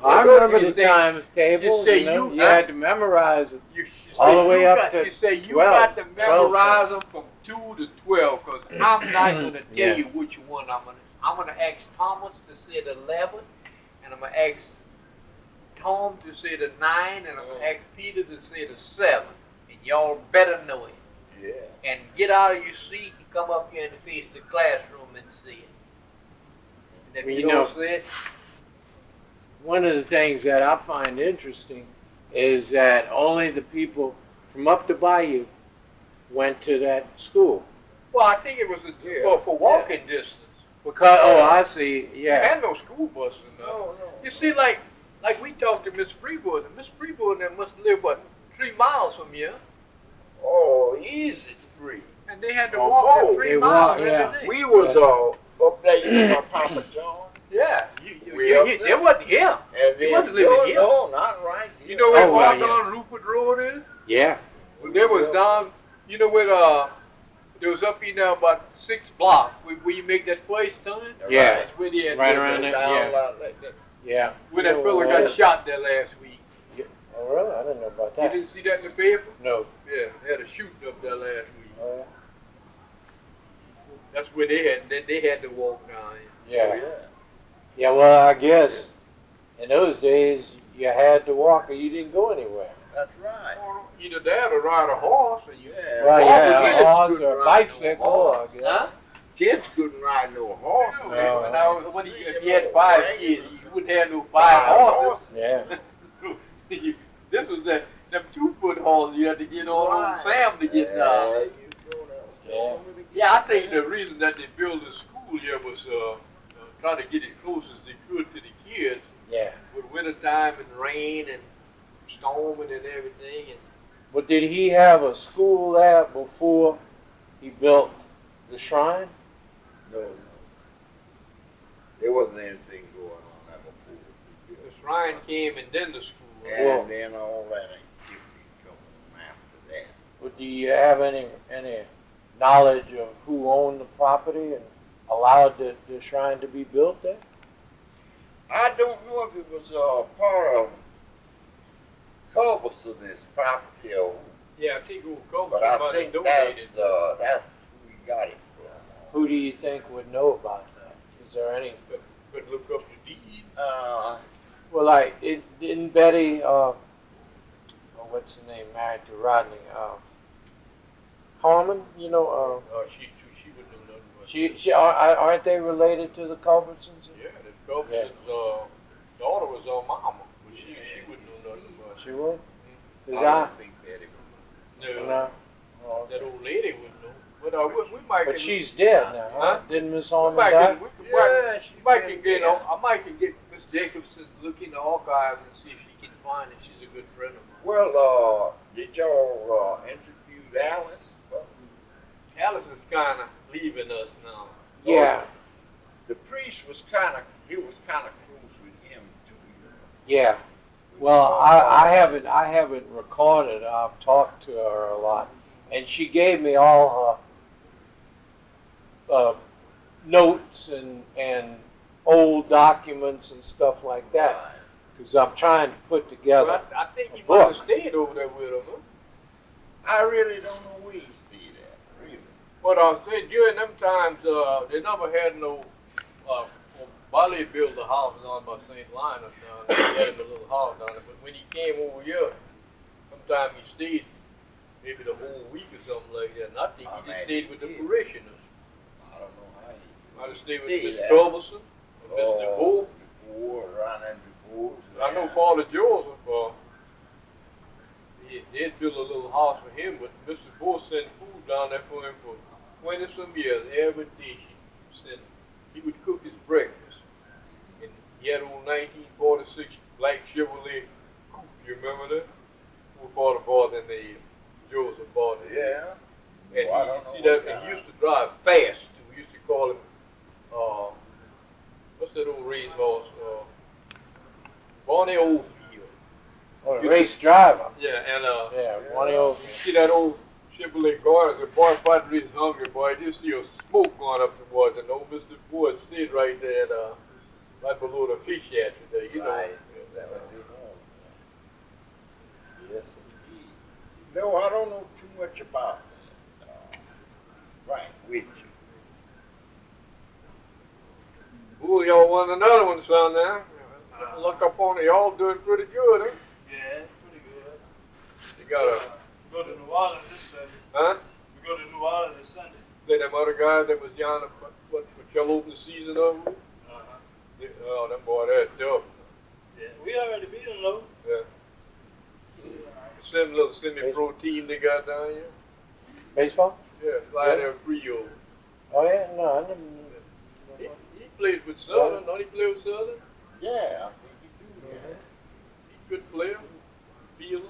[SPEAKER 1] I remember the times table.
[SPEAKER 2] say
[SPEAKER 1] You
[SPEAKER 2] you-
[SPEAKER 1] had to memorize it.
[SPEAKER 2] She
[SPEAKER 1] All
[SPEAKER 2] say
[SPEAKER 1] the way
[SPEAKER 2] you
[SPEAKER 1] up
[SPEAKER 2] got,
[SPEAKER 1] to
[SPEAKER 2] she say you
[SPEAKER 1] 12,
[SPEAKER 2] got to
[SPEAKER 1] 12
[SPEAKER 2] memorize them from 2 to 12, because I'm not going to tell
[SPEAKER 1] Yeah.
[SPEAKER 2] you which one I'm gonna ask Thomas to say the 11, and I'm gonna ask Tom to say the 9, and I'm gonna ask Peter to say the 7, and y'all better know it.
[SPEAKER 4] Yeah.
[SPEAKER 5] and get out of your seat and come up here and face the classroom and see it. And if
[SPEAKER 1] Well,
[SPEAKER 5] you
[SPEAKER 1] you
[SPEAKER 5] don't
[SPEAKER 1] know,
[SPEAKER 5] see it,
[SPEAKER 1] one of the things that I find interesting is that only the people from up the bayou went to that school.
[SPEAKER 3] Well, I think it was for walking distance.
[SPEAKER 1] Because, oh, I see,
[SPEAKER 3] You
[SPEAKER 1] yeah.
[SPEAKER 3] had no school bus or nothing.
[SPEAKER 4] No.
[SPEAKER 3] You see, like we talked to Miss Prevost, and Miss Prevost and them must live, what, 3 miles from here?
[SPEAKER 4] Oh, easy free.
[SPEAKER 3] And they had to
[SPEAKER 4] Oh,
[SPEAKER 3] walk
[SPEAKER 4] oh,
[SPEAKER 3] that 3
[SPEAKER 1] they
[SPEAKER 3] miles
[SPEAKER 1] walk,
[SPEAKER 3] every
[SPEAKER 1] yeah.
[SPEAKER 3] day.
[SPEAKER 4] We was up there, you know, Papa John.
[SPEAKER 3] Yeah,
[SPEAKER 4] We up
[SPEAKER 3] it
[SPEAKER 4] there.
[SPEAKER 3] wasn't here.
[SPEAKER 4] And
[SPEAKER 3] You
[SPEAKER 4] then,
[SPEAKER 3] wasn't living here.
[SPEAKER 4] no, not right here.
[SPEAKER 3] You know where
[SPEAKER 1] Oh, well,
[SPEAKER 3] far
[SPEAKER 1] yeah.
[SPEAKER 3] down Rupert Road is?
[SPEAKER 1] Yeah,
[SPEAKER 3] Well, there was down, you know where there was up in there about 6 blocks where you make that place turn?
[SPEAKER 1] Yeah.
[SPEAKER 3] That's where they had
[SPEAKER 1] Right
[SPEAKER 3] lived
[SPEAKER 1] around
[SPEAKER 3] there.
[SPEAKER 1] there.
[SPEAKER 4] Down
[SPEAKER 1] Yeah.
[SPEAKER 4] like that.
[SPEAKER 1] yeah.
[SPEAKER 3] Where that fella got shot there last week.
[SPEAKER 1] Oh, really? I didn't know about
[SPEAKER 3] You
[SPEAKER 1] that.
[SPEAKER 3] didn't see that in the paper?
[SPEAKER 1] No.
[SPEAKER 3] Yeah, they had a shooting up there last week.
[SPEAKER 1] Oh,
[SPEAKER 3] That's where they had to walk down.
[SPEAKER 1] yeah.
[SPEAKER 4] Yeah.
[SPEAKER 1] Yeah, well, I guess in those days you had to walk or you didn't go anywhere.
[SPEAKER 4] That's right.
[SPEAKER 3] Either that or ride a horse, and you.
[SPEAKER 4] Yeah.
[SPEAKER 1] Well, yeah,
[SPEAKER 4] kids
[SPEAKER 1] a horse
[SPEAKER 4] couldn't
[SPEAKER 1] or a
[SPEAKER 4] ride no
[SPEAKER 1] bicycle,
[SPEAKER 4] horse.
[SPEAKER 1] I guess.
[SPEAKER 3] Huh?
[SPEAKER 4] Kids couldn't ride no horse.
[SPEAKER 1] No.
[SPEAKER 3] When I was, if you had 5 kids, you wouldn't have no 5 horses.
[SPEAKER 1] Yeah.
[SPEAKER 3] So, this was them 2-foot horses you had to get on
[SPEAKER 4] Right.
[SPEAKER 3] Sam to get down.
[SPEAKER 4] Yeah, you go down.
[SPEAKER 3] Yeah, I think the reason that they built the school here was trying to get it close as they could to the kids
[SPEAKER 1] Yeah.
[SPEAKER 3] with wintertime and rain and storming and everything. And
[SPEAKER 1] But did he have a school there before he built the shrine?
[SPEAKER 4] No. There wasn't anything going on there before.
[SPEAKER 3] the shrine came and then the school.
[SPEAKER 4] And then all that activity coming after that.
[SPEAKER 1] But do you have any knowledge of who owned the property and allowed the shrine to be built there?
[SPEAKER 4] I don't know if it was part of Culberson's property or
[SPEAKER 3] Yeah, I think it was Gulf
[SPEAKER 4] but I
[SPEAKER 3] somebody
[SPEAKER 4] think
[SPEAKER 3] donated.
[SPEAKER 4] that's who we got it from.
[SPEAKER 1] Who do you think would know about that? Is there any?
[SPEAKER 3] Could look up the deed.
[SPEAKER 1] Well, like, didn't Betty, what's the name, married to Rodney, Harmon, you know,
[SPEAKER 3] She wouldn't know nothing about
[SPEAKER 1] aren't they related to the Culbertsons?
[SPEAKER 3] Yeah, the Gulfson's daughter was our mama, but she wouldn't know nothing about it.
[SPEAKER 1] She would?
[SPEAKER 4] I
[SPEAKER 1] 'Cause
[SPEAKER 4] don't think Betty was.
[SPEAKER 3] No,
[SPEAKER 1] no.
[SPEAKER 3] that old lady wouldn't know. But we might.
[SPEAKER 1] But she's dead now, huh?
[SPEAKER 3] Huh?
[SPEAKER 1] Didn't Miss
[SPEAKER 3] We
[SPEAKER 1] Harmon
[SPEAKER 3] might
[SPEAKER 1] die?
[SPEAKER 3] can,
[SPEAKER 4] she
[SPEAKER 3] I might can get Miss Jacobson to look in the archives and see if she can find it. She's a good friend of mine.
[SPEAKER 4] Well, did y'all interview Alice?
[SPEAKER 3] Alice is kind of leaving us now.
[SPEAKER 1] Yeah,
[SPEAKER 4] The priest was kind of close with him too.
[SPEAKER 1] yeah. Well, I haven't recorded. I've talked to her a lot, and she gave me all her notes and old documents and stuff like that. Because I'm trying to put together.
[SPEAKER 3] Well, I think you
[SPEAKER 1] a
[SPEAKER 3] might have
[SPEAKER 1] book.
[SPEAKER 3] stayed over there with her, huh?
[SPEAKER 4] I really don't know where he stayed at, really.
[SPEAKER 3] But I was saying during them times, they never had no. Balay built a house down by St. Linus down there. He had a little house down there. But when he came over here, sometime he stayed maybe the whole week or something like that. And I think he just stayed with the parishioners.
[SPEAKER 4] I don't know how he
[SPEAKER 3] Might have stayed with
[SPEAKER 4] Stayed
[SPEAKER 3] Mr.
[SPEAKER 4] there.
[SPEAKER 3] Culberson, or Mr. DeVoe.
[SPEAKER 4] around that before.
[SPEAKER 3] I know Father Joseph, he did build a little house for him, but Mr. DeVoe sent food down there for him for 20-some years. Every day he would cook his breakfast. And he had an old 1946 black Chevrolet coupe. You remember that? Who bought it more than the Joseph bought it.
[SPEAKER 4] Yeah.
[SPEAKER 3] And
[SPEAKER 4] Well, I don't know
[SPEAKER 3] he, see that,
[SPEAKER 4] what
[SPEAKER 3] and he
[SPEAKER 4] kind.
[SPEAKER 3] used to drive fast. We used to call him, what's that old racehorse? Barney Oldfield.
[SPEAKER 1] Or a race driver.
[SPEAKER 3] Yeah, and
[SPEAKER 1] Yeah, one of
[SPEAKER 3] see that old Chevrolet Gardner, the boy fighting really hungry, boy. I just see a smoke going up towards it. And old Mr. Ford stayed right there, right below the fish hatchery there, you know.
[SPEAKER 4] Right. That would be wrong. Yes, indeed. No, I don't know too much about right with you.
[SPEAKER 3] Ooh, y'all want another one, son, now? Look up on it, y'all doing pretty good, huh?
[SPEAKER 6] Yeah, it's pretty good.
[SPEAKER 3] You got a,
[SPEAKER 6] Go to New Orleans this Sunday.
[SPEAKER 3] huh?
[SPEAKER 6] go to New Orleans this Sunday.
[SPEAKER 3] Then them other guys that was down what y'all open the season up with? Oh, them boy, that's tough.
[SPEAKER 6] Yeah, we already beat them though.
[SPEAKER 3] Yeah. Some little semi-pro team they got down here.
[SPEAKER 1] Baseball?
[SPEAKER 3] Yeah, Slidell Creoles.
[SPEAKER 1] Oh yeah, no, I never.
[SPEAKER 3] He plays with Southern. Don't he play with Southern?
[SPEAKER 4] Yeah, I think you do.
[SPEAKER 3] He's a good player. Viola.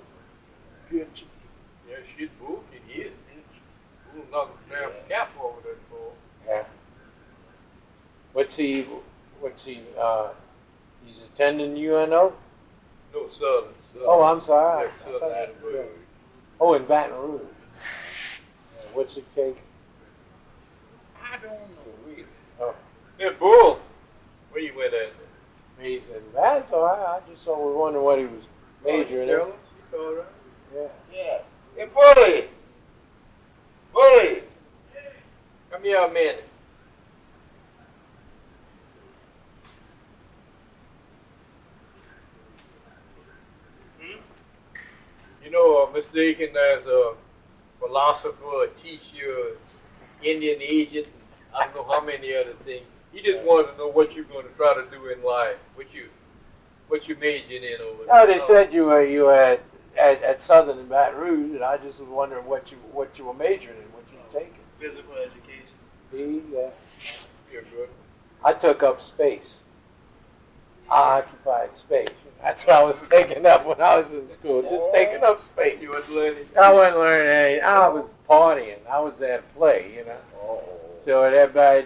[SPEAKER 1] Good.
[SPEAKER 3] Yeah, shit, Bull. He is. Bull knocked the damn cap over that ball.
[SPEAKER 1] Yeah. What's he? He's attending UNO?
[SPEAKER 3] No, Southern.
[SPEAKER 1] Oh, I'm sorry.
[SPEAKER 3] Yeah, Southern
[SPEAKER 1] I
[SPEAKER 3] Edinburgh.
[SPEAKER 1] thought- Oh, in Baton Rouge. What's it take?
[SPEAKER 4] I don't know really.
[SPEAKER 3] Yeah, Bull. Where you went at?
[SPEAKER 1] He's in that's all right. I just was wondering what he was majoring in.
[SPEAKER 3] He's all right.
[SPEAKER 1] Yeah.
[SPEAKER 4] Yeah. Hey, Bully! Bully!
[SPEAKER 3] Come here a minute. You know, Mr. Aiken, as a philosopher, a teacher, Indian agent, I don't know how many other things. He just wanted to know what you're going to try to do in life. What you majoring in over there.
[SPEAKER 1] No, they said you were at Southern in Baton Rouge, and I just was wondering what you were majoring in, what you were taking.
[SPEAKER 6] Physical education.
[SPEAKER 1] Yeah.
[SPEAKER 3] You're good.
[SPEAKER 1] I took up space. I occupied space. That's what I was taking up when I was in school, just taking up space.
[SPEAKER 3] You was learning.
[SPEAKER 1] I wasn't learning anything. I was partying. I was at play, you know.
[SPEAKER 4] Oh.
[SPEAKER 1] So everybody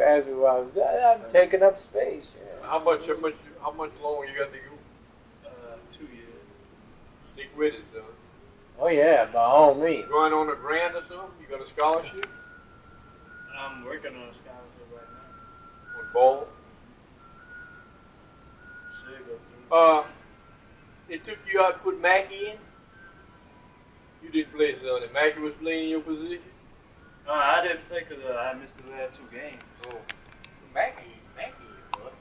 [SPEAKER 1] asked me what I was doing. I'm taking up space. Yeah.
[SPEAKER 3] How much longer you got to go?
[SPEAKER 6] 2 years.
[SPEAKER 3] Stick with it, son.
[SPEAKER 1] Oh yeah, by all means.
[SPEAKER 3] Going on a grant or something? You got a scholarship?
[SPEAKER 6] I'm working on a scholarship right now.
[SPEAKER 3] On ball?
[SPEAKER 6] Should go through.
[SPEAKER 3] They took you out to put Mackey in? You didn't play, son. And Mackey was playing your position?
[SPEAKER 6] No, I didn't play because I missed the last 2 games.
[SPEAKER 3] Oh.
[SPEAKER 5] Mackie, what?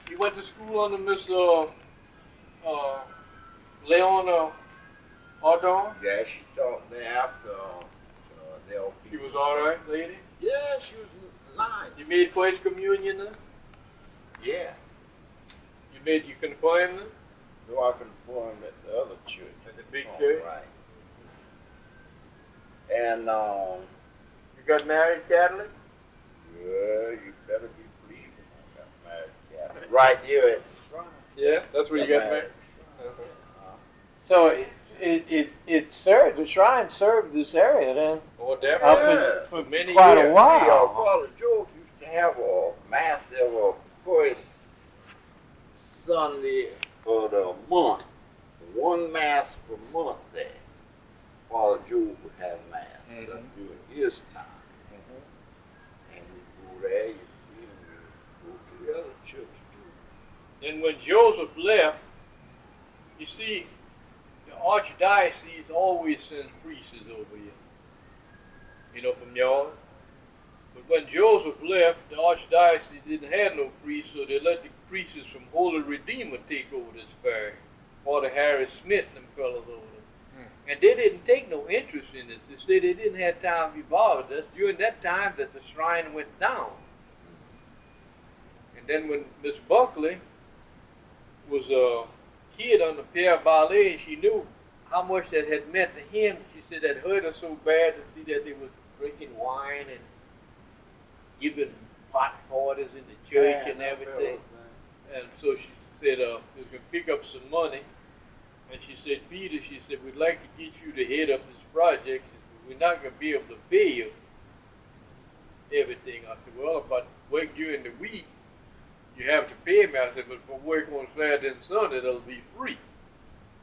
[SPEAKER 3] You went to school under Miss Leona Ardon?
[SPEAKER 4] Yeah, she taught me after the LP.
[SPEAKER 3] She was all right, lady?
[SPEAKER 4] Yeah, she was nice.
[SPEAKER 3] You made first communion then?
[SPEAKER 4] Yeah.
[SPEAKER 3] You confirmed them?
[SPEAKER 4] So I conformed at the other church.
[SPEAKER 3] At the big
[SPEAKER 4] Oh,
[SPEAKER 3] church?
[SPEAKER 4] right. And
[SPEAKER 3] You got married Catholic?
[SPEAKER 4] yeah, you better be pleased when I got married. Yeah. Right here at the shrine.
[SPEAKER 3] Yeah, that's where you got married.
[SPEAKER 1] So it served, the shrine served this area then
[SPEAKER 3] Oh,
[SPEAKER 1] up
[SPEAKER 3] definitely.
[SPEAKER 1] for
[SPEAKER 3] many
[SPEAKER 1] quite
[SPEAKER 3] years.
[SPEAKER 1] a while.
[SPEAKER 4] Father George used to have a mass every first Sunday of the month. One mass per month there. Father George would have mass during his time. And you go there, you see him, you go to the other church too.
[SPEAKER 3] And when Joseph left, you see, the archdiocese always sends priests over here. You know, from y'all. But when Joseph left, the archdiocese didn't have no priests, so they let the priests from Holy Redeemer take over this parish. Father Harry Smith and them fellows over there. And they didn't take no interest in it. They said they didn't have time to be bothered. That's during that time that the shrine went down. And then when Miss Buckley was a kid on the Pierre Balay, and she knew how much that had meant to him. She said that hurt her so bad to see that they was drinking wine and giving pot parties in the church and everything. And so she said, they was going to pick up some money. And she said, Peter, she said, we'd like to get you to head up this project. She said, we're not going to be able to pay you everything. I said, well, if I work during the week, you have to pay me. I said, but if I work on Saturday and Sunday, it'll be free.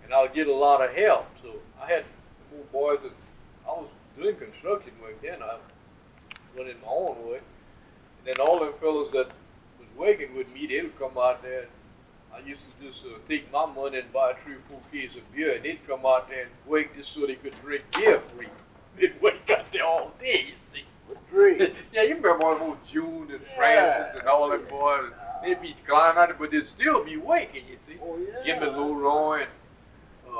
[SPEAKER 3] And I'll get a lot of help. So I had more boys that I was doing construction work then. I went in my own work. And then all them fellows that was working with me, they would come out there. And I used to just take my money and buy 3 or 4 cases of beer, and they'd come out there and work just so they could drink beer free. They'd work out there all day, you see.
[SPEAKER 4] Drink.
[SPEAKER 3] Yeah, you remember all those June and Francis and all them boys. They'd be climbing out there, but they'd still be working, you see.
[SPEAKER 4] Oh, yeah.
[SPEAKER 3] Jimmy Laurent and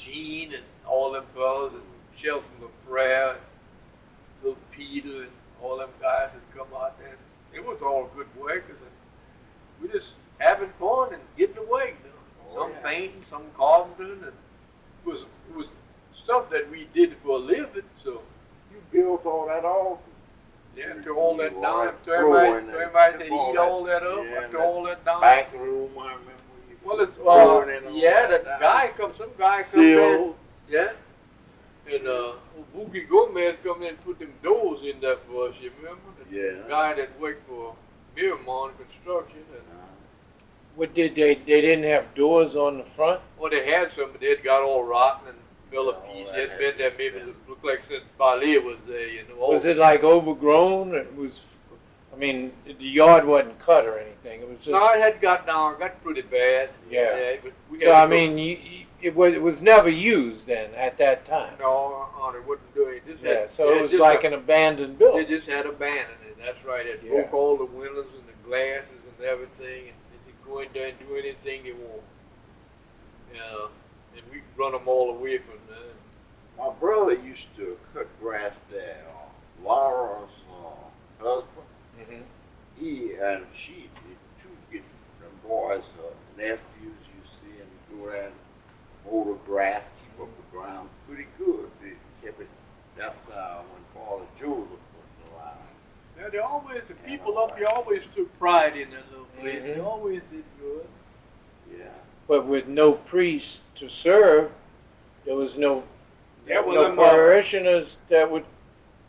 [SPEAKER 5] Gene and all them brothers, and Shelton LaFrere, little Peter, and all them guys that come out there. It was all good workers, and we just having fun and getting away. You know? Some painting, some carpentering, and it was stuff that we did for a living. So
[SPEAKER 4] You built all that off.
[SPEAKER 5] yeah, after all that
[SPEAKER 4] You
[SPEAKER 5] down,
[SPEAKER 4] are
[SPEAKER 5] after everybody
[SPEAKER 4] throwing
[SPEAKER 5] said
[SPEAKER 4] all
[SPEAKER 5] eat
[SPEAKER 4] that-
[SPEAKER 5] all that up,
[SPEAKER 4] yeah,
[SPEAKER 5] after
[SPEAKER 4] that
[SPEAKER 5] all that down.
[SPEAKER 4] Back room, I remember. You
[SPEAKER 5] Well, it's
[SPEAKER 4] throwing in all
[SPEAKER 5] yeah, that
[SPEAKER 4] down.
[SPEAKER 5] guy comes, some guy comes in,
[SPEAKER 4] Sealed.
[SPEAKER 5] yeah, and Boogie Gomez come in and put them doors in there for us. You remember the
[SPEAKER 4] Yeah.
[SPEAKER 5] guy that worked for Miramon Construction? And,
[SPEAKER 1] What did they didn't have doors on the front?
[SPEAKER 5] well, they had some, but they'd got all rotten and fell
[SPEAKER 4] Oh,
[SPEAKER 5] apart.
[SPEAKER 4] that
[SPEAKER 5] They'd
[SPEAKER 4] had
[SPEAKER 5] been there
[SPEAKER 4] to
[SPEAKER 5] maybe
[SPEAKER 4] be
[SPEAKER 5] it looked like since Balay was there. You know,
[SPEAKER 1] Was it like overgrown? It was, I mean, the yard wasn't cut or anything. It was just.
[SPEAKER 5] No, it had got pretty bad.
[SPEAKER 1] Yeah.
[SPEAKER 5] We
[SPEAKER 1] So
[SPEAKER 5] had
[SPEAKER 1] I
[SPEAKER 5] to go-
[SPEAKER 1] mean, it was never used then at that time.
[SPEAKER 5] no, they wouldn't do it. Just
[SPEAKER 1] Yeah.
[SPEAKER 5] had,
[SPEAKER 1] So
[SPEAKER 5] they
[SPEAKER 1] it was
[SPEAKER 5] just
[SPEAKER 1] like
[SPEAKER 5] had-
[SPEAKER 1] an abandoned
[SPEAKER 5] They
[SPEAKER 1] building.
[SPEAKER 5] just had abandoned it. That's right. It
[SPEAKER 1] Yeah.
[SPEAKER 5] broke all the windows and the glasses and everything, and they could go in there and do anything they want. And we run them all away from there.
[SPEAKER 4] My brother used to cut grass there. Laura's husband,
[SPEAKER 1] Mhm.
[SPEAKER 4] he and she, the two get them boys, nephews, you see, and go there and mow the grass, keep up the ground pretty good. They kept it. That's when Father Joseph was alive.
[SPEAKER 5] Yeah, the people up here always took pride in that little place. They
[SPEAKER 1] Mhm.
[SPEAKER 5] always did good.
[SPEAKER 4] Yeah.
[SPEAKER 1] But with no priest to serve, there was no
[SPEAKER 5] Yeah, well,
[SPEAKER 1] no
[SPEAKER 5] them,
[SPEAKER 1] parishioners that would,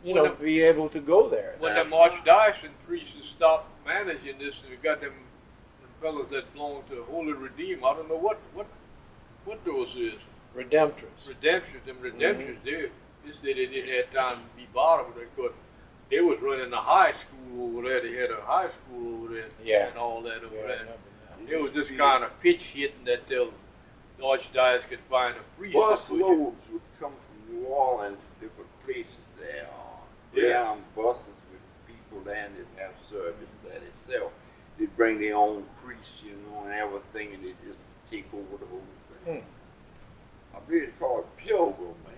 [SPEAKER 1] you
[SPEAKER 5] well,
[SPEAKER 1] know, be able to go there.
[SPEAKER 5] when them archdiocese priests stopped managing this, and we got them fellas that belong to Holy Redeemer. I don't know what those is.
[SPEAKER 1] Redemptress.
[SPEAKER 5] Redemptions, they said they didn't have time to be bothered with it because they was running a high school over there. They had a high school over there
[SPEAKER 1] Yeah.
[SPEAKER 5] and all that over
[SPEAKER 1] Yeah, I
[SPEAKER 5] there.
[SPEAKER 1] remember that.
[SPEAKER 5] It was just kind of pitch hitting that the archdiocese could find a priest.
[SPEAKER 4] Bus
[SPEAKER 5] to push it.
[SPEAKER 4] loads would come from New Orleans to different places there.
[SPEAKER 5] Yeah.
[SPEAKER 4] Buses with people there and they'd have service there itself. They'd bring their own priests, you know, and everything, and they'd just take over the whole thing. I believe it's called Pilgrim, man.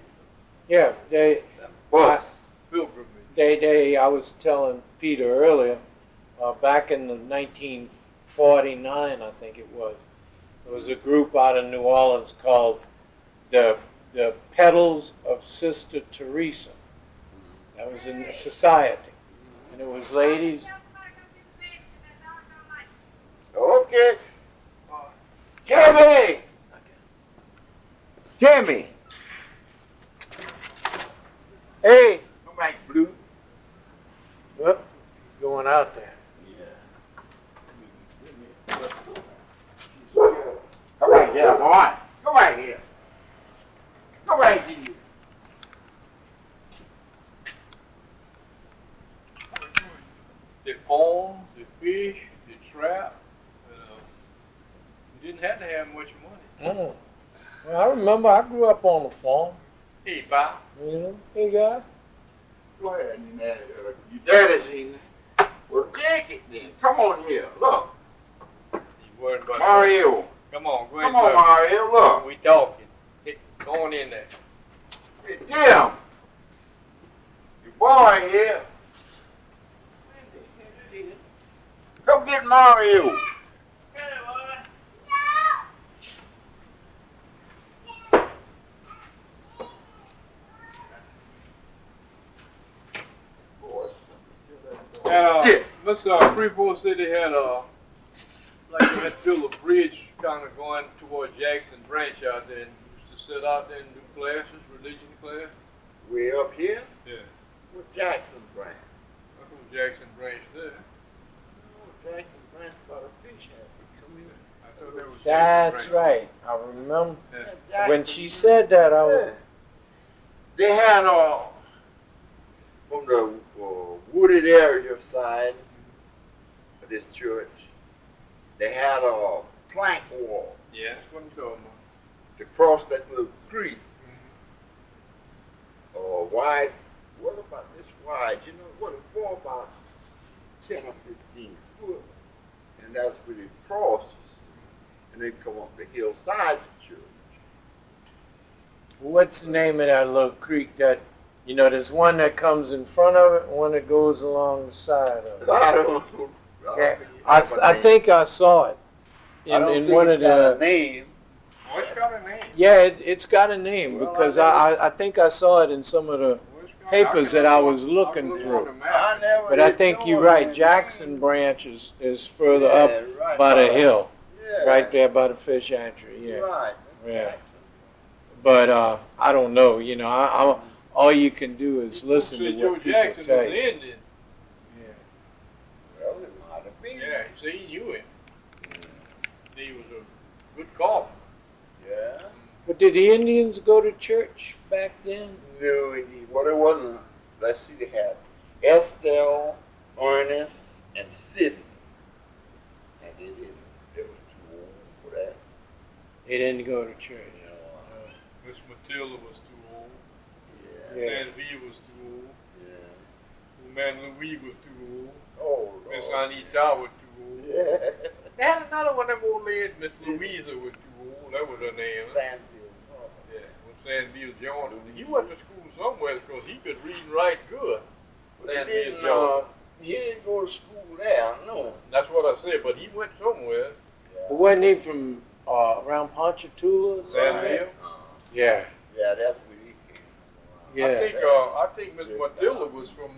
[SPEAKER 1] Yeah,
[SPEAKER 4] That bus.
[SPEAKER 5] Pilgrimage.
[SPEAKER 1] I was telling Peter earlier, back in the 1949, I think it was, there was a group out of New Orleans called the Petals of Sister Teresa. That was in society, and it was ladies.
[SPEAKER 4] Okay. Timmy! Timmy!
[SPEAKER 1] Hey,
[SPEAKER 4] Come back, Blue.
[SPEAKER 1] whoop, going out there.
[SPEAKER 4] Come back here, boy. Come back here. Come back here.
[SPEAKER 5] They farm, they fish, they trap. You didn't have to have much money.
[SPEAKER 1] Mm. Well, I remember I grew up on a farm.
[SPEAKER 5] Hey, Bob.
[SPEAKER 1] You know, hey guy.
[SPEAKER 4] Go ahead, your daddy's in there. Well, take it then. Come on here. Look.
[SPEAKER 5] You worried about
[SPEAKER 4] Mario.
[SPEAKER 5] Come on, go ahead.
[SPEAKER 4] Come on, Mario. Look.
[SPEAKER 5] We talking. Hey, go on in there.
[SPEAKER 4] Hey, Tim. Your boy here. Come get Mario.
[SPEAKER 5] And Mr. Prevost said they had like they had built a bridge kind of going toward Jackson Branch out there, and used to sit out there and do classes, religion class.
[SPEAKER 4] We up here?
[SPEAKER 5] Yeah.
[SPEAKER 4] With Jackson Branch.
[SPEAKER 5] That's from Jackson Branch there.
[SPEAKER 4] Oh, Jackson Branch got a fish hatchery. Come here.
[SPEAKER 5] I thought that was
[SPEAKER 1] That's
[SPEAKER 5] Jackson Branch.
[SPEAKER 1] right. I remember
[SPEAKER 5] Yeah.
[SPEAKER 1] when she said that. I was.
[SPEAKER 4] They had from the wooded area side of this church, they had a plank wall
[SPEAKER 5] Yeah, that's what I'm talking about.
[SPEAKER 4] to cross that little creek.
[SPEAKER 5] Mm-hmm.
[SPEAKER 4] Wide, what about this wide? You know what, it was about 10 or 15 foot. And that's where it crosses. And then come up the hillside of the church.
[SPEAKER 1] What's the name of that little creek that, there's one that comes in front of it and one that goes along the side of it.
[SPEAKER 4] I don't know.
[SPEAKER 1] Yeah, I think I saw it in one of the.
[SPEAKER 4] name.
[SPEAKER 5] Oh, it's got a name.
[SPEAKER 1] Yeah, it's got a name
[SPEAKER 4] Well,
[SPEAKER 1] because
[SPEAKER 4] I
[SPEAKER 1] I think I saw it in some of the
[SPEAKER 5] Oh, it's got-
[SPEAKER 1] papers that I was
[SPEAKER 5] can
[SPEAKER 1] looking
[SPEAKER 5] look
[SPEAKER 1] through.
[SPEAKER 5] on the map.
[SPEAKER 1] But I think you're right. Jackson Branch is further up
[SPEAKER 4] right,
[SPEAKER 1] by the hill,
[SPEAKER 4] Yeah.
[SPEAKER 1] right there by the fish hatchery. Yeah,
[SPEAKER 4] Right.
[SPEAKER 1] yeah. But I don't know. All you can do is listen to
[SPEAKER 5] Joe
[SPEAKER 1] what people
[SPEAKER 5] Jackson
[SPEAKER 1] tell
[SPEAKER 5] was
[SPEAKER 1] you.
[SPEAKER 5] Indian.
[SPEAKER 4] Well, it might have been.
[SPEAKER 5] Yeah, so he knew him. He was a good carpenter.
[SPEAKER 4] Yeah.
[SPEAKER 1] But did the Indians go to church back then?
[SPEAKER 4] No, indeed. Well, it wasn't. Let's see, they had Estelle, Ernest, and Sidney. And they didn't. They was too old for that.
[SPEAKER 1] They didn't go to church.
[SPEAKER 5] Miss Matilda was too old.
[SPEAKER 4] Yeah.
[SPEAKER 1] Yeah.
[SPEAKER 5] Man V was too old.
[SPEAKER 4] Yeah.
[SPEAKER 5] Man Louis was too old.
[SPEAKER 4] Oh,
[SPEAKER 5] Miss
[SPEAKER 4] Lord.
[SPEAKER 5] Anita was too old.
[SPEAKER 4] Yeah.
[SPEAKER 5] They had another one of them old ladies, Miss Louisa was too old. That was her name.
[SPEAKER 4] Sandfield. Oh.
[SPEAKER 5] Yeah, with Sandville Jordan. He went to school somewhere because he could read and write good.
[SPEAKER 4] But he
[SPEAKER 5] Sandville
[SPEAKER 4] didn't,
[SPEAKER 5] Jordan.
[SPEAKER 4] he didn't go to school there, no.
[SPEAKER 5] That's what I said, but he went somewhere.
[SPEAKER 1] But wasn't he from around Ponchatoula? or something?
[SPEAKER 5] Sandville?
[SPEAKER 1] Yeah.
[SPEAKER 4] Yeah, that's where he came from.
[SPEAKER 1] Yeah.
[SPEAKER 5] I think Miss Matilda was from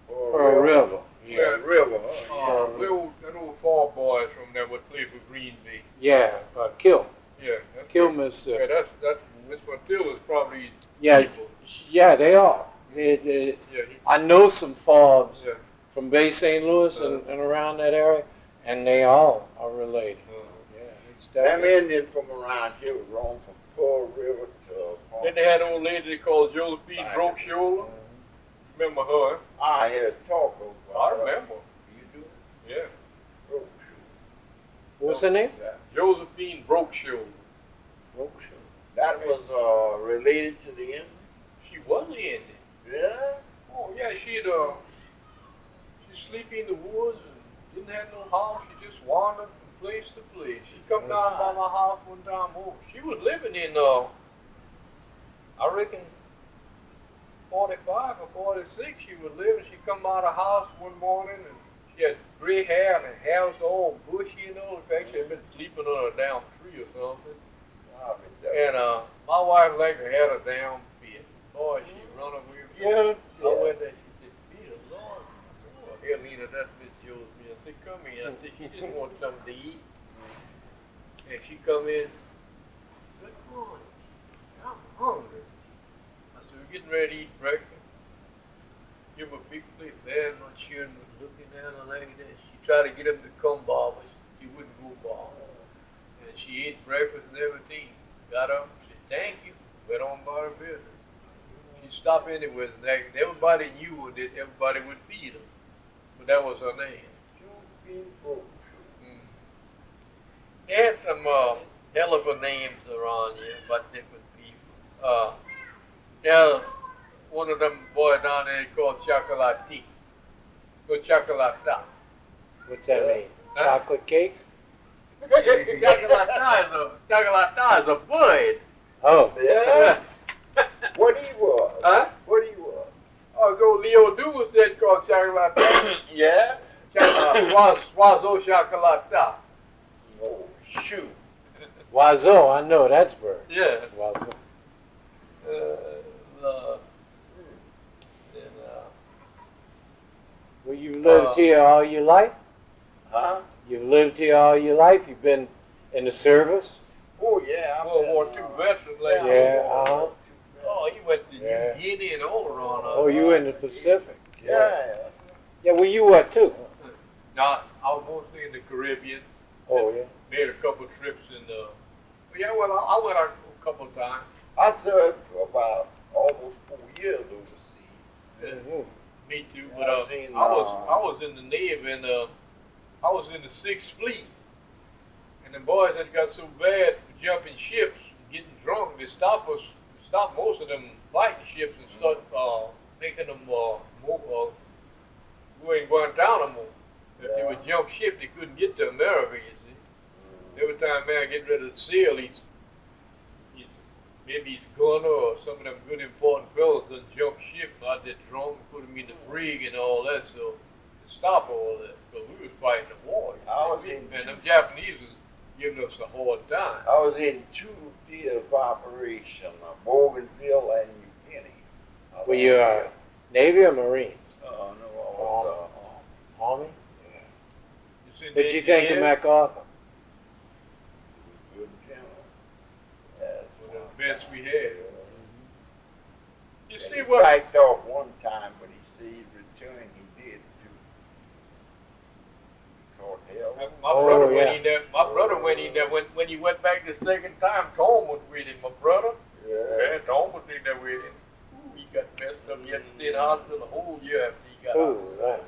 [SPEAKER 1] Pearl River.
[SPEAKER 4] Yeah, River.
[SPEAKER 5] that old fall boys from there would play for Green Bay.
[SPEAKER 1] Yeah. Kill.
[SPEAKER 5] Yeah, that's
[SPEAKER 1] Kill
[SPEAKER 5] yeah,
[SPEAKER 1] Mississippi.
[SPEAKER 5] that's Miss Matilda's probably
[SPEAKER 1] Yeah.
[SPEAKER 5] people.
[SPEAKER 1] Yeah, they are.
[SPEAKER 5] Yeah,
[SPEAKER 1] I know some Forbes
[SPEAKER 5] yeah.
[SPEAKER 1] from Bay St. Louis and around that area, and they all are related. Yeah, it's
[SPEAKER 4] Them
[SPEAKER 1] definitely.
[SPEAKER 4] Indians from around here was roam from Pearl River to
[SPEAKER 5] Then they had an old lady they called Josephine Broke Shoulder. Remember her?
[SPEAKER 4] I hear talk about
[SPEAKER 5] I remember.
[SPEAKER 4] You do?
[SPEAKER 5] Yeah.
[SPEAKER 4] Broke
[SPEAKER 1] What's her name?
[SPEAKER 5] Josephine Broke Shoulder.
[SPEAKER 4] That was related to the Indians?
[SPEAKER 5] She was Indian.
[SPEAKER 4] Yeah?
[SPEAKER 5] Oh yeah, she'd sleep in the woods and didn't have no house. She just wandered from place to place. She come down by my house one time. Oh, she was living in I reckon 45 or 46. She was living. She come out of the house one morning and she had gray hair and her hair was all bushy, In fact, she had been sleeping on a down tree or something. And my wife like her had a damn fit. Boy, she run away.
[SPEAKER 1] Yeah.
[SPEAKER 5] I went there. She said, "Be the Lord, Helena, that's Miss Josephine." I said, "Come in." I said, "She just wants something to eat." And she come in. Good morning. I'm hungry. I said, "We're getting ready to eat breakfast." Give her a big plate. There, my children was looking at her like that. She tried to get them to come bar, but she wouldn't go bar. And she ate breakfast and everything. Got up, said, "Thank you." Went on about her business. She stopped anywhere. Everybody knew her, that everybody would feed her. But that was her name. Mm. They had some hell of a names around here about different people. Yeah, one of them boys down there called Chocolati. Go Chocolata.
[SPEAKER 1] What's that mean?
[SPEAKER 5] Huh?
[SPEAKER 1] Chocolate cake?
[SPEAKER 5] Chocolata is a bird.
[SPEAKER 1] Oh.
[SPEAKER 4] Yeah? What he was?
[SPEAKER 5] Huh?
[SPEAKER 4] What he was?
[SPEAKER 5] Oh, so Leo Dumas said called Chocolata.
[SPEAKER 4] Yeah?
[SPEAKER 5] Wazo Chocolata.
[SPEAKER 4] Oh, shoot.
[SPEAKER 1] Wazo, I know that's bird.
[SPEAKER 5] Yeah.
[SPEAKER 1] Wazo. Well, you've lived here all your life?
[SPEAKER 4] Huh?
[SPEAKER 1] You've lived here all your life? You've been in the service?
[SPEAKER 4] Oh, yeah.
[SPEAKER 5] World War II veteran lady.
[SPEAKER 1] Yeah, uh-huh.
[SPEAKER 5] Oh, he went to
[SPEAKER 1] Yeah.
[SPEAKER 5] New Guinea and all around.
[SPEAKER 1] Oh, you were in the Pacific?
[SPEAKER 4] Yeah.
[SPEAKER 1] Yeah, well, you were too.
[SPEAKER 5] No, I was mostly in the Caribbean.
[SPEAKER 1] Oh, yeah.
[SPEAKER 5] Made a couple trips in the. Yeah, well, I went out a couple of times.
[SPEAKER 4] I served for about almost 4 years overseas.
[SPEAKER 5] Yeah,
[SPEAKER 1] Mhm.
[SPEAKER 5] me too.
[SPEAKER 4] Yeah,
[SPEAKER 5] But
[SPEAKER 4] I've seen,
[SPEAKER 5] I was in the Navy and I was in the 6th Fleet. And the boys had got so bad for jumping ships, getting drunk, they stopped most of them fighting ships and start making them go in Guantanamo. If they would jump ship, they couldn't get to America, you see. Every time man get ready to sail, he's maybe his gunner or some of them good important fellas done jump ship out there drunk and put him in the brig and all that, so to stop all that. So we was fighting the war. And them Japanese was giving us a hard time.
[SPEAKER 4] I was in two theaters of operation, Bougainville and New Guinea.
[SPEAKER 1] Were you Navy or Marines?
[SPEAKER 4] No, I was
[SPEAKER 1] Army?
[SPEAKER 5] You seen
[SPEAKER 1] Did
[SPEAKER 5] the
[SPEAKER 1] you think of
[SPEAKER 5] engineers?
[SPEAKER 1] MacArthur?
[SPEAKER 4] good general. That's
[SPEAKER 5] One of
[SPEAKER 4] one
[SPEAKER 5] the best
[SPEAKER 4] time.
[SPEAKER 5] we had. You
[SPEAKER 4] And
[SPEAKER 5] see
[SPEAKER 4] he
[SPEAKER 5] what?
[SPEAKER 4] backed off one time, but he said he'd return. He did too. He caught hell.
[SPEAKER 5] My
[SPEAKER 1] Oh,
[SPEAKER 5] brother
[SPEAKER 1] yeah.
[SPEAKER 5] when he there. My brother when he there. When he went back the second time, Tom was with him. My brother.
[SPEAKER 4] Yeah.
[SPEAKER 5] Yeah, Tom was in there with him. Ooh, he got messed up. He had to stay in the hospital a whole year after he got out.
[SPEAKER 1] Ooh, right.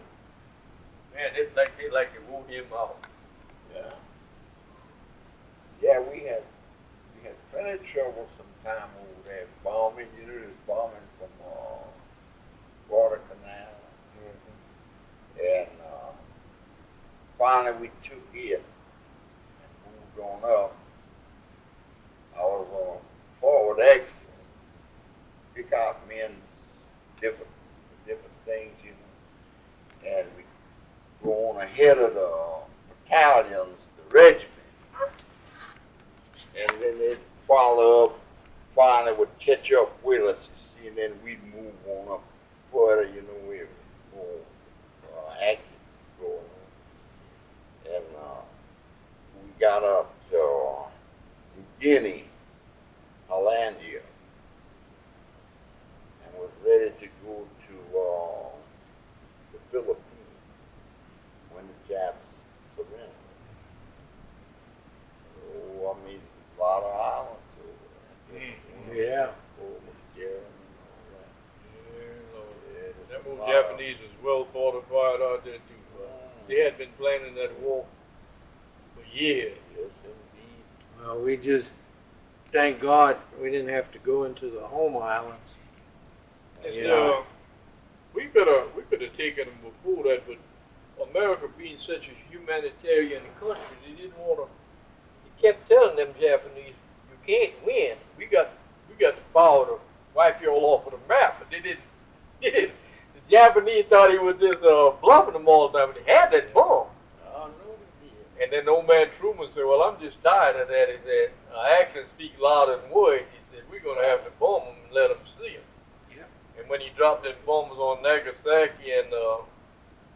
[SPEAKER 5] Man, it's like they wore him out.
[SPEAKER 4] Yeah. Yeah, we had plenty of trouble sometime over there. Bombing, there's bombing from Guadalcanal. And finally we took it and moved on up. I was on forward exit, pick out men's different things, and we go on ahead of the battalions, the regiment, and then they'd follow up, finally would catch up with us, you see, and then we'd move on up further, we were more active going on. And we got up to New Guinea, Hollandia, and was ready to go to the Philippines when the Japs surrendered. Oh, I mean, a lot of islands over there.
[SPEAKER 1] Yeah.
[SPEAKER 5] Them old Japanese was well fortified out there too. They had been planning that war for years.
[SPEAKER 4] Yes, indeed.
[SPEAKER 1] Well, we just, thank God, we didn't have to go into the home islands.
[SPEAKER 5] And,
[SPEAKER 1] Yeah.
[SPEAKER 5] we could have taken them before that, but America being such a humanitarian country, they didn't want to. They kept telling them Japanese, "You can't win. We got the power to wipe you all off of the map," but they didn't. The Japanese thought he was just bluffing them all the time. But they had that bomb.
[SPEAKER 4] I know they did.
[SPEAKER 5] And then old man Truman said, "Well, I'm just tired of that." He said, "Actions speak louder than words." He said, "We're going to have to bomb them and let them see them."
[SPEAKER 4] Yeah.
[SPEAKER 5] And when he dropped them bombs on Nagasaki and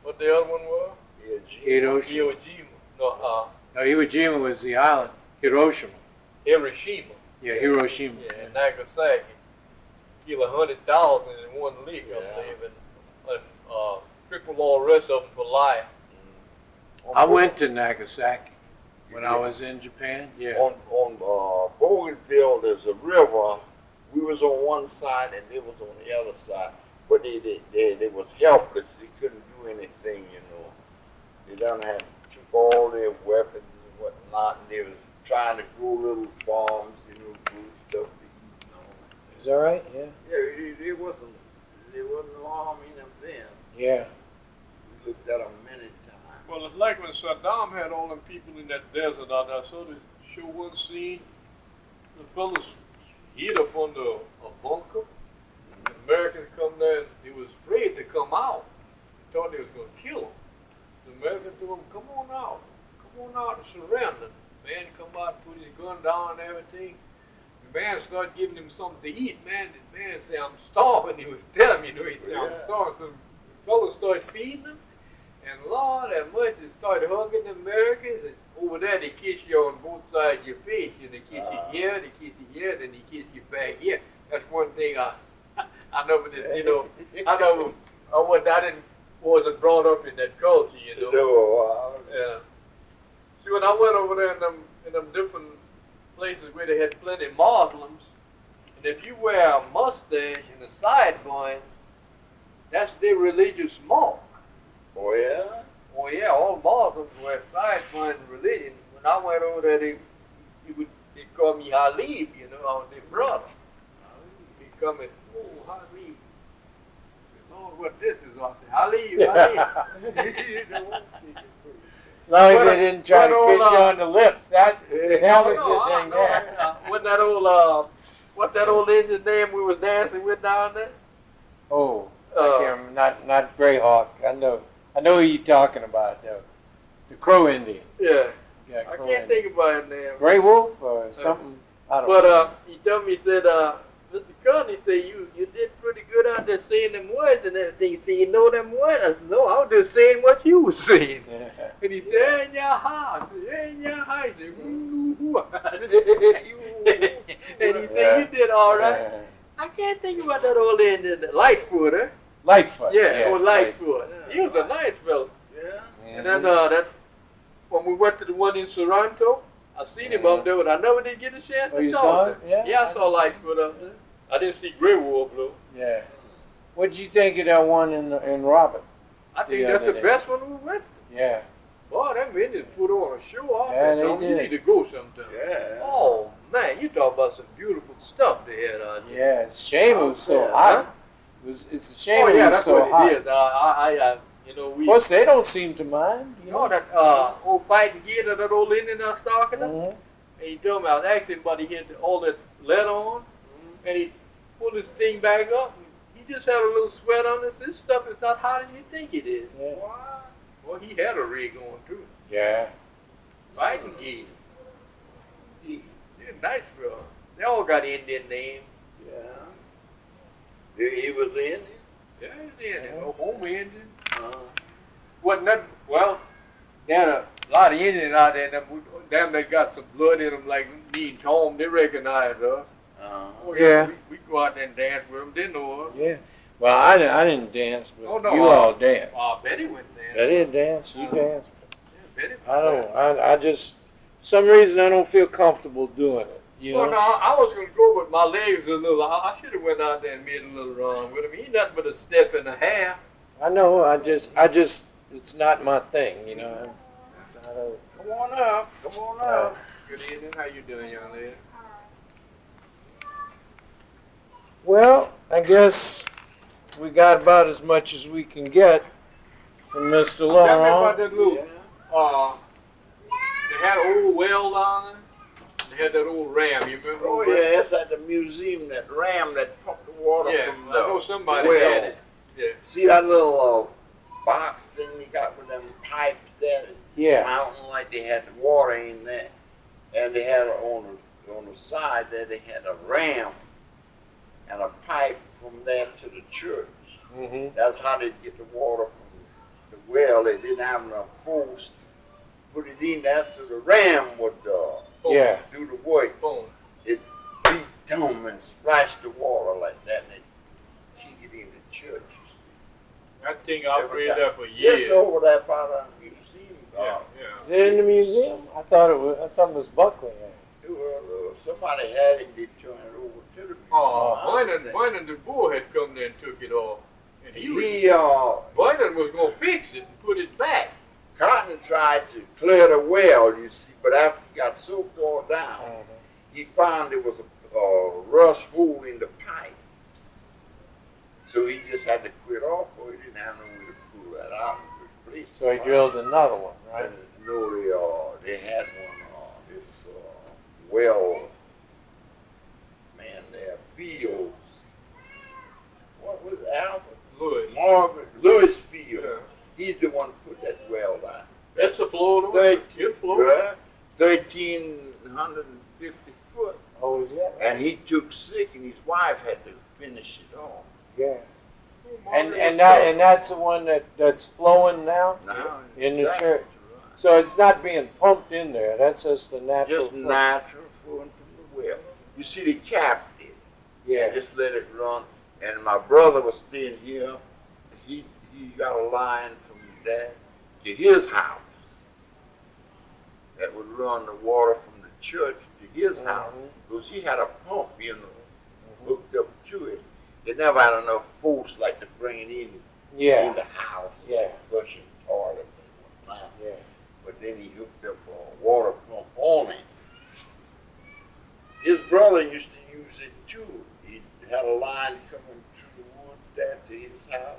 [SPEAKER 5] what the other one was?
[SPEAKER 1] Hiroshima.
[SPEAKER 5] No,
[SPEAKER 1] No, Iwo Jima was the island. Hiroshima.
[SPEAKER 5] Hiroshima.
[SPEAKER 1] Yeah, Hiroshima.
[SPEAKER 5] Yeah, and Nagasaki. Kill 100,000 in one leak, I
[SPEAKER 4] Yeah.
[SPEAKER 5] believe, and cripple all the rest of them for life.
[SPEAKER 1] I went to Nagasaki when I was in Japan. Yeah.
[SPEAKER 4] On Bougainville, there's a river. We was on one side and they was on the other side, but they was helpless. They couldn't do anything, They done had took all their weapons and whatnot, and they was trying to grow little farms, grow stuff to eat and all that.
[SPEAKER 1] Is that right? Yeah.
[SPEAKER 4] Yeah, there wasn't no harm in them then.
[SPEAKER 1] Yeah.
[SPEAKER 4] We looked at them many times.
[SPEAKER 5] Well, it's like when Saddam had all them people in that desert out there. I saw the show one scene. The fellas hid up under a bunker. The Americans come there and they was afraid to come out. They thought they was going to kill them. The Americans told them, come on out and surrender. The man come out and put his gun down and everything. The man started giving him something to eat, man. The man said, I'm starving. He was telling me, he said, I'm starving. So the fellas started feeding him. And Lord have mercy, they started hugging the Americans. And over there, they kiss you on both sides of your face. They kiss you here, they kiss you here, then they kiss you back here. That's one thing I never did, I wasn't brought up in that culture, Yeah. See, when I went over there in them different places where they had plenty of Muslims, and if you wear a mustache and a sideburns, that's their religious mark.
[SPEAKER 4] Oh yeah?
[SPEAKER 5] Oh yeah, all Muslims wear sideburns in religion. When I went over there, they call me Halib, I was their brother. He come and, oh, Halib. Lord, what this is? I said, Halib.
[SPEAKER 1] As long as they didn't try to kiss you on the lips, that was the thing there.
[SPEAKER 5] When that old What's that old Indian name we was dancing with down there?
[SPEAKER 1] Oh, I can't remember. Not Greyhawk. I know who you're talking about though. The Crow Indian.
[SPEAKER 5] Yeah.
[SPEAKER 1] Yeah,
[SPEAKER 5] I
[SPEAKER 1] Crow
[SPEAKER 5] can't
[SPEAKER 1] Indian.
[SPEAKER 5] think about his name.
[SPEAKER 1] Grey Wolf or something. I don't know.
[SPEAKER 5] But he told me, he said, Mr. Cotton, he said, you did pretty good out there saying them words and everything. He said, you know them words? I said, no, I was just saying what you was saying.
[SPEAKER 1] Yeah.
[SPEAKER 5] And he said, in your house, in your house. He said, ooh. And he said, you did all right.
[SPEAKER 1] Yeah.
[SPEAKER 5] I can't think about that old Indian, Lightfoot,
[SPEAKER 1] Lightfoot.
[SPEAKER 5] Yeah, old Lightfoot. He was a nice fellow.
[SPEAKER 2] Yeah.
[SPEAKER 5] And then that's when we went to the one in Toronto. I seen him up there, but I never did get a chance
[SPEAKER 1] Oh,
[SPEAKER 5] to
[SPEAKER 1] you
[SPEAKER 5] talk
[SPEAKER 1] saw
[SPEAKER 5] to
[SPEAKER 1] it?
[SPEAKER 5] him.
[SPEAKER 1] Yeah?
[SPEAKER 5] I saw Lightfoot up there. I didn't see Grey Wolf though.
[SPEAKER 1] Yeah. What did you think of that one in Robert?
[SPEAKER 5] I think
[SPEAKER 1] The
[SPEAKER 5] that's
[SPEAKER 1] other
[SPEAKER 5] the
[SPEAKER 1] day.
[SPEAKER 5] best one we went to.
[SPEAKER 1] Yeah.
[SPEAKER 5] Boy, them Indians put on a show off.
[SPEAKER 1] Yeah,
[SPEAKER 5] that
[SPEAKER 1] they
[SPEAKER 5] time. You
[SPEAKER 1] did.
[SPEAKER 5] need to go sometime.
[SPEAKER 2] Yeah.
[SPEAKER 5] Oh man, you talk about some beautiful stuff they had on there.
[SPEAKER 1] Yeah. It's a shame it was so
[SPEAKER 2] Yeah.
[SPEAKER 1] hot. It's a shame
[SPEAKER 5] Oh
[SPEAKER 1] it
[SPEAKER 5] yeah,
[SPEAKER 1] was
[SPEAKER 5] that's
[SPEAKER 1] so
[SPEAKER 5] what
[SPEAKER 1] hot.
[SPEAKER 5] it is. I you know, we.
[SPEAKER 1] Of course, they don't seem to mind.
[SPEAKER 5] You know that old fighting kid that old Indian I was talking to?
[SPEAKER 1] Mhm.
[SPEAKER 5] And he told me, I was asking, but he had all that lead on, and he pulled his thing back up, and he just had a little sweat on this. This stuff is not hot as you think it is.
[SPEAKER 1] Yeah.
[SPEAKER 5] Well, he had a rig on, too.
[SPEAKER 1] Yeah.
[SPEAKER 5] Fighting kid. They're nice fellas. They all got Indian names.
[SPEAKER 2] Yeah. He was in.
[SPEAKER 5] Yeah, he's Indian. No home Indian.
[SPEAKER 2] Uh,
[SPEAKER 5] Wasn't that, well, they had a lot of Indians out there, and them that got some blood in them, like me and Tom, they recognize us. Oh,
[SPEAKER 1] Yeah.
[SPEAKER 5] We go out there and dance with them. They know us.
[SPEAKER 1] Yeah. Well, I didn't dance, but
[SPEAKER 5] Oh, no,
[SPEAKER 1] you all danced.
[SPEAKER 5] Betty went there.
[SPEAKER 1] I didn't dance. You danced.
[SPEAKER 5] Yeah, Betty went
[SPEAKER 1] I don't.
[SPEAKER 5] there.
[SPEAKER 1] I just. Some reason I don't feel comfortable doing it. You know.
[SPEAKER 5] Well, no, I was going to go, but my legs are a little. I should have went out there and made a little run with him. He's nothing but a step and a half.
[SPEAKER 1] I know. I just. It's not my thing. You know.
[SPEAKER 5] Come on up. Come on up. Good evening. How you doing, young lady?
[SPEAKER 1] Well, I guess we got about as much as we can get from Mr.
[SPEAKER 5] Tell me about
[SPEAKER 1] Laurent.
[SPEAKER 5] that little. They had an old well down there. They had that old ram. You remember?
[SPEAKER 4] Oh yeah, it's at the museum, that ram that pumped the water
[SPEAKER 5] Yeah,
[SPEAKER 4] from
[SPEAKER 5] I
[SPEAKER 4] the
[SPEAKER 5] know somebody
[SPEAKER 4] well.
[SPEAKER 5] had it. Yeah.
[SPEAKER 4] See that little box thing they got with them pipes there?
[SPEAKER 1] Yeah.
[SPEAKER 4] Mountain like they had the water in there, and they had on the side there they had a ram and a pipe from there to the church.
[SPEAKER 1] Mhm.
[SPEAKER 4] That's how they get the water from the well. They didn't have enough force to put it in there, so the ram would
[SPEAKER 1] Yeah.
[SPEAKER 4] do the work.
[SPEAKER 5] Boom.
[SPEAKER 4] It beat them and splashed the water like that, and they kick it in the church.
[SPEAKER 5] That thing operated there for years.
[SPEAKER 4] Yes, over there by the museum.
[SPEAKER 5] Yeah,
[SPEAKER 1] Is it in the museum? I thought it was Buckley.
[SPEAKER 4] Somebody had it, they turned it over to the museum.
[SPEAKER 5] Boynan the bull had come there and took it off. And Boynan was going to fix it and put it back.
[SPEAKER 4] Cotton tried to clear the well, you see, but after he got so far down, he found there was a rust hole in the pipe. So he just had to quit off, or he didn't have no way to pull that out and replace it.
[SPEAKER 1] So he drilled another one, right?
[SPEAKER 4] No, they had one, this well, man, their fields. What was it, Albert? Louis Field.
[SPEAKER 5] Yeah.
[SPEAKER 4] He's the one who put that well down.
[SPEAKER 5] That's the Florida one. Good Florida.
[SPEAKER 4] 1,350 foot.
[SPEAKER 1] Oh, is that?
[SPEAKER 4] And he took sick, and his wife had to finish it off.
[SPEAKER 1] Yeah. And that's the one that's flowing now
[SPEAKER 4] Now,
[SPEAKER 1] in the
[SPEAKER 4] exactly
[SPEAKER 1] church.
[SPEAKER 4] right.
[SPEAKER 1] So it's not being pumped in there. That's just the natural.
[SPEAKER 4] Just
[SPEAKER 1] flow.
[SPEAKER 4] natural flowing from the well. You see, they capped it.
[SPEAKER 1] Yeah.
[SPEAKER 4] Just let it run. And my brother was staying here. He got a line from that to his house that would run the water from the church to his house. Because he had a pump, hooked up to it. They never had enough force like to bring it in the house.
[SPEAKER 1] Yeah.
[SPEAKER 4] Flushing toilet and whatnot.
[SPEAKER 1] Yeah.
[SPEAKER 4] But then he hooked up a water pump on it. His brother used to use it too. He had a line coming through the wood there to his house.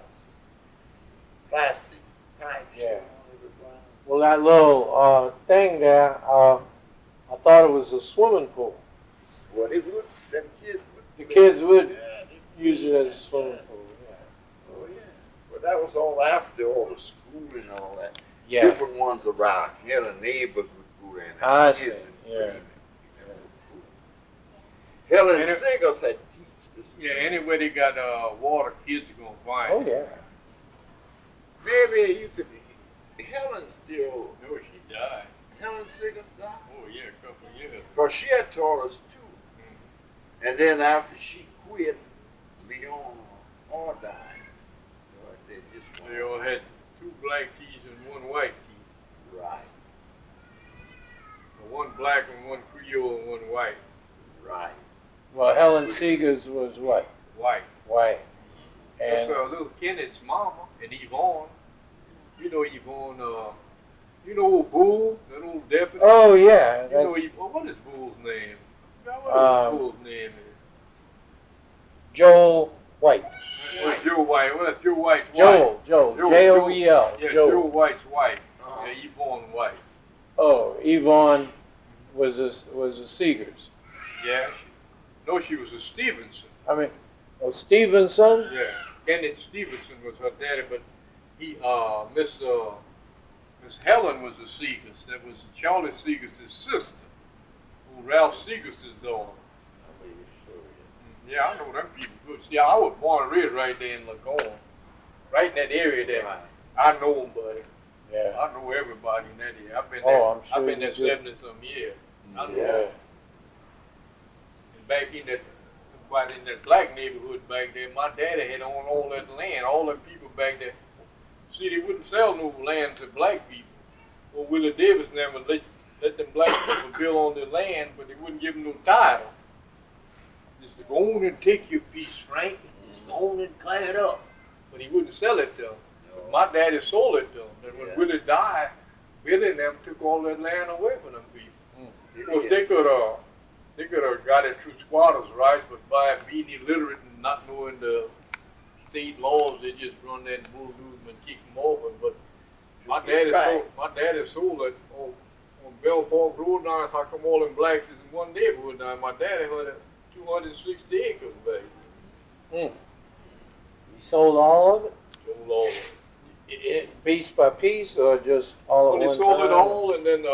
[SPEAKER 4] Plastic pipes.
[SPEAKER 1] Yeah.
[SPEAKER 4] on the ground.
[SPEAKER 1] Well, that little thing there, I thought it was a swimming pool.
[SPEAKER 4] Well, them kids
[SPEAKER 1] The kids would use it as a swimming pool. Yeah.
[SPEAKER 4] Oh yeah. But that was all after all the school and all that.
[SPEAKER 1] Yeah.
[SPEAKER 4] Different ones around here, the neighbors would go there. And
[SPEAKER 1] I
[SPEAKER 4] have
[SPEAKER 1] see.
[SPEAKER 4] kids and
[SPEAKER 1] Yeah.
[SPEAKER 4] play. Helen
[SPEAKER 5] And
[SPEAKER 4] Siggers had teach this.
[SPEAKER 5] Yeah, anywhere they got water, kids are gonna find
[SPEAKER 1] Oh
[SPEAKER 5] it.
[SPEAKER 1] yeah.
[SPEAKER 4] Maybe you could. Helen still.
[SPEAKER 5] No, she died.
[SPEAKER 4] Helen Siggers died.
[SPEAKER 5] Oh yeah, a couple of years.
[SPEAKER 4] Because she had taught us too. And then after she quit, Leon all died. So they just
[SPEAKER 5] They all had 2 black teeth and 1 white teeth.
[SPEAKER 4] right,
[SPEAKER 5] Or 1 black and 1 Creole and 1 white.
[SPEAKER 4] right.
[SPEAKER 1] Well, Helen Seegers was what?
[SPEAKER 5] White.
[SPEAKER 1] White.
[SPEAKER 5] That's
[SPEAKER 1] And
[SPEAKER 5] little Kenneth's mama and Yvonne. You know Yvonne, you know old Bull, that old deputy?
[SPEAKER 1] oh yeah,
[SPEAKER 5] You know
[SPEAKER 1] that's
[SPEAKER 5] Yvonne, what is Bull's name? What is Bull's name?
[SPEAKER 1] Joel White.
[SPEAKER 5] What's Joe White? What's Joe White's wife?
[SPEAKER 1] Joel.
[SPEAKER 5] Joel,
[SPEAKER 1] Joel.
[SPEAKER 5] Yeah,
[SPEAKER 1] Joel.
[SPEAKER 5] Joe White's wife.
[SPEAKER 4] Uh-huh.
[SPEAKER 5] Yeah, Yvonne White.
[SPEAKER 1] Oh, Yvonne was a Seegers.
[SPEAKER 5] Yeah. No, she was a Stevenson.
[SPEAKER 1] I mean, Stevenson.
[SPEAKER 5] Yeah. Kenneth Stevenson was her daddy, but he, Miss Helen was a Seegers. That was Charlie Seegers' sister, who Ralph Seegers' daughter. Yeah, I know them people good. See, I was born and raised right there in Lacombe, right in that area there.
[SPEAKER 4] Right.
[SPEAKER 5] I know them, buddy.
[SPEAKER 1] Yeah.
[SPEAKER 5] I know everybody in that area. I've been there.
[SPEAKER 1] Oh, I'm sure
[SPEAKER 5] I've been there
[SPEAKER 1] you do.
[SPEAKER 5] 70-some years. I know
[SPEAKER 1] Yeah.
[SPEAKER 5] them. And back in that, quite in that black neighborhood back there, my daddy had owned all that land. All the people back there. See, they wouldn't sell no land to black people. Well, Willie Davis never let them black people build on their land, but they wouldn't give them no title. Just to go on and take your piece, Frank. Just go on and clear it up. But he wouldn't sell it to them. But my daddy sold it to them. And when Willie died, Billy and them took all that land away from them people. Because they could have got it through squatters' rights, but by being illiterate and not knowing the state laws, they just run that bull news and kick them open. But my daddy sold it on Belfort Road now. How come all them blacks is in one neighborhood now? My daddy had 260 acres back.
[SPEAKER 1] He sold all of it?
[SPEAKER 5] Sold all of it.
[SPEAKER 1] Piece by piece, or just all at
[SPEAKER 5] Well,
[SPEAKER 1] one
[SPEAKER 5] he sold
[SPEAKER 1] time?
[SPEAKER 5] it all, and then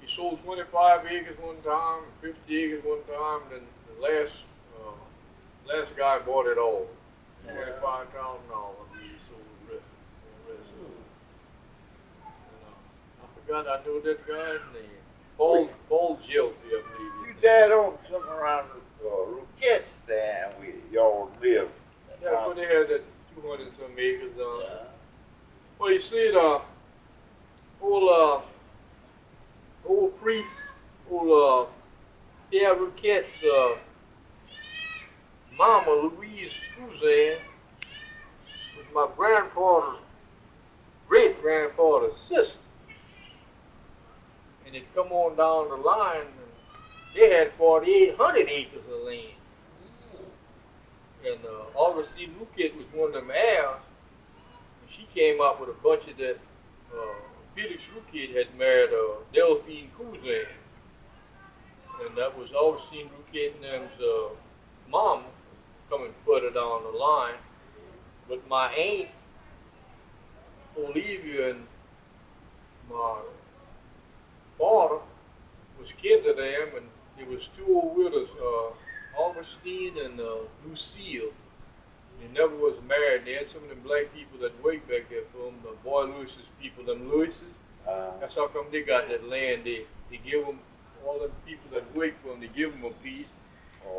[SPEAKER 5] he sold 25 acres one time, 50 acres one time, and then the last guy bought it all. $25,000. He sold the rest. I forgot. I know that guy's name. Paul Gilsey, I believe.
[SPEAKER 4] You dad owned something around the Roquettes there where y'all lived.
[SPEAKER 5] Yeah, but they had that 200-some acres on. Well, you see, old priest, Pierre Roquette's mama, Louise Suzanne, was my grandfather's great-grandfather's sister. And it come on down the line, and they had 4,800 acres of land. And Augustine Luquette was one of them heirs. And she came up with a bunch of that. Felix Luquette had married Delphine Cousin. And that was Augustine Luquette and them's mom coming further down the line. But my aunt, Olivia, and my father was kids of them, and there was 2 old widows, Augustine and Lucille. They never was married. They had some of them black people that worked back there for them, the Boy Lewis's people, them Lewises. That's how come they got that land. They give them, all the people that worked for them, they give them a piece.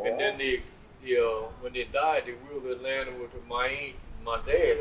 [SPEAKER 5] And then they when they died, they willed that land over to my aunt and my dad.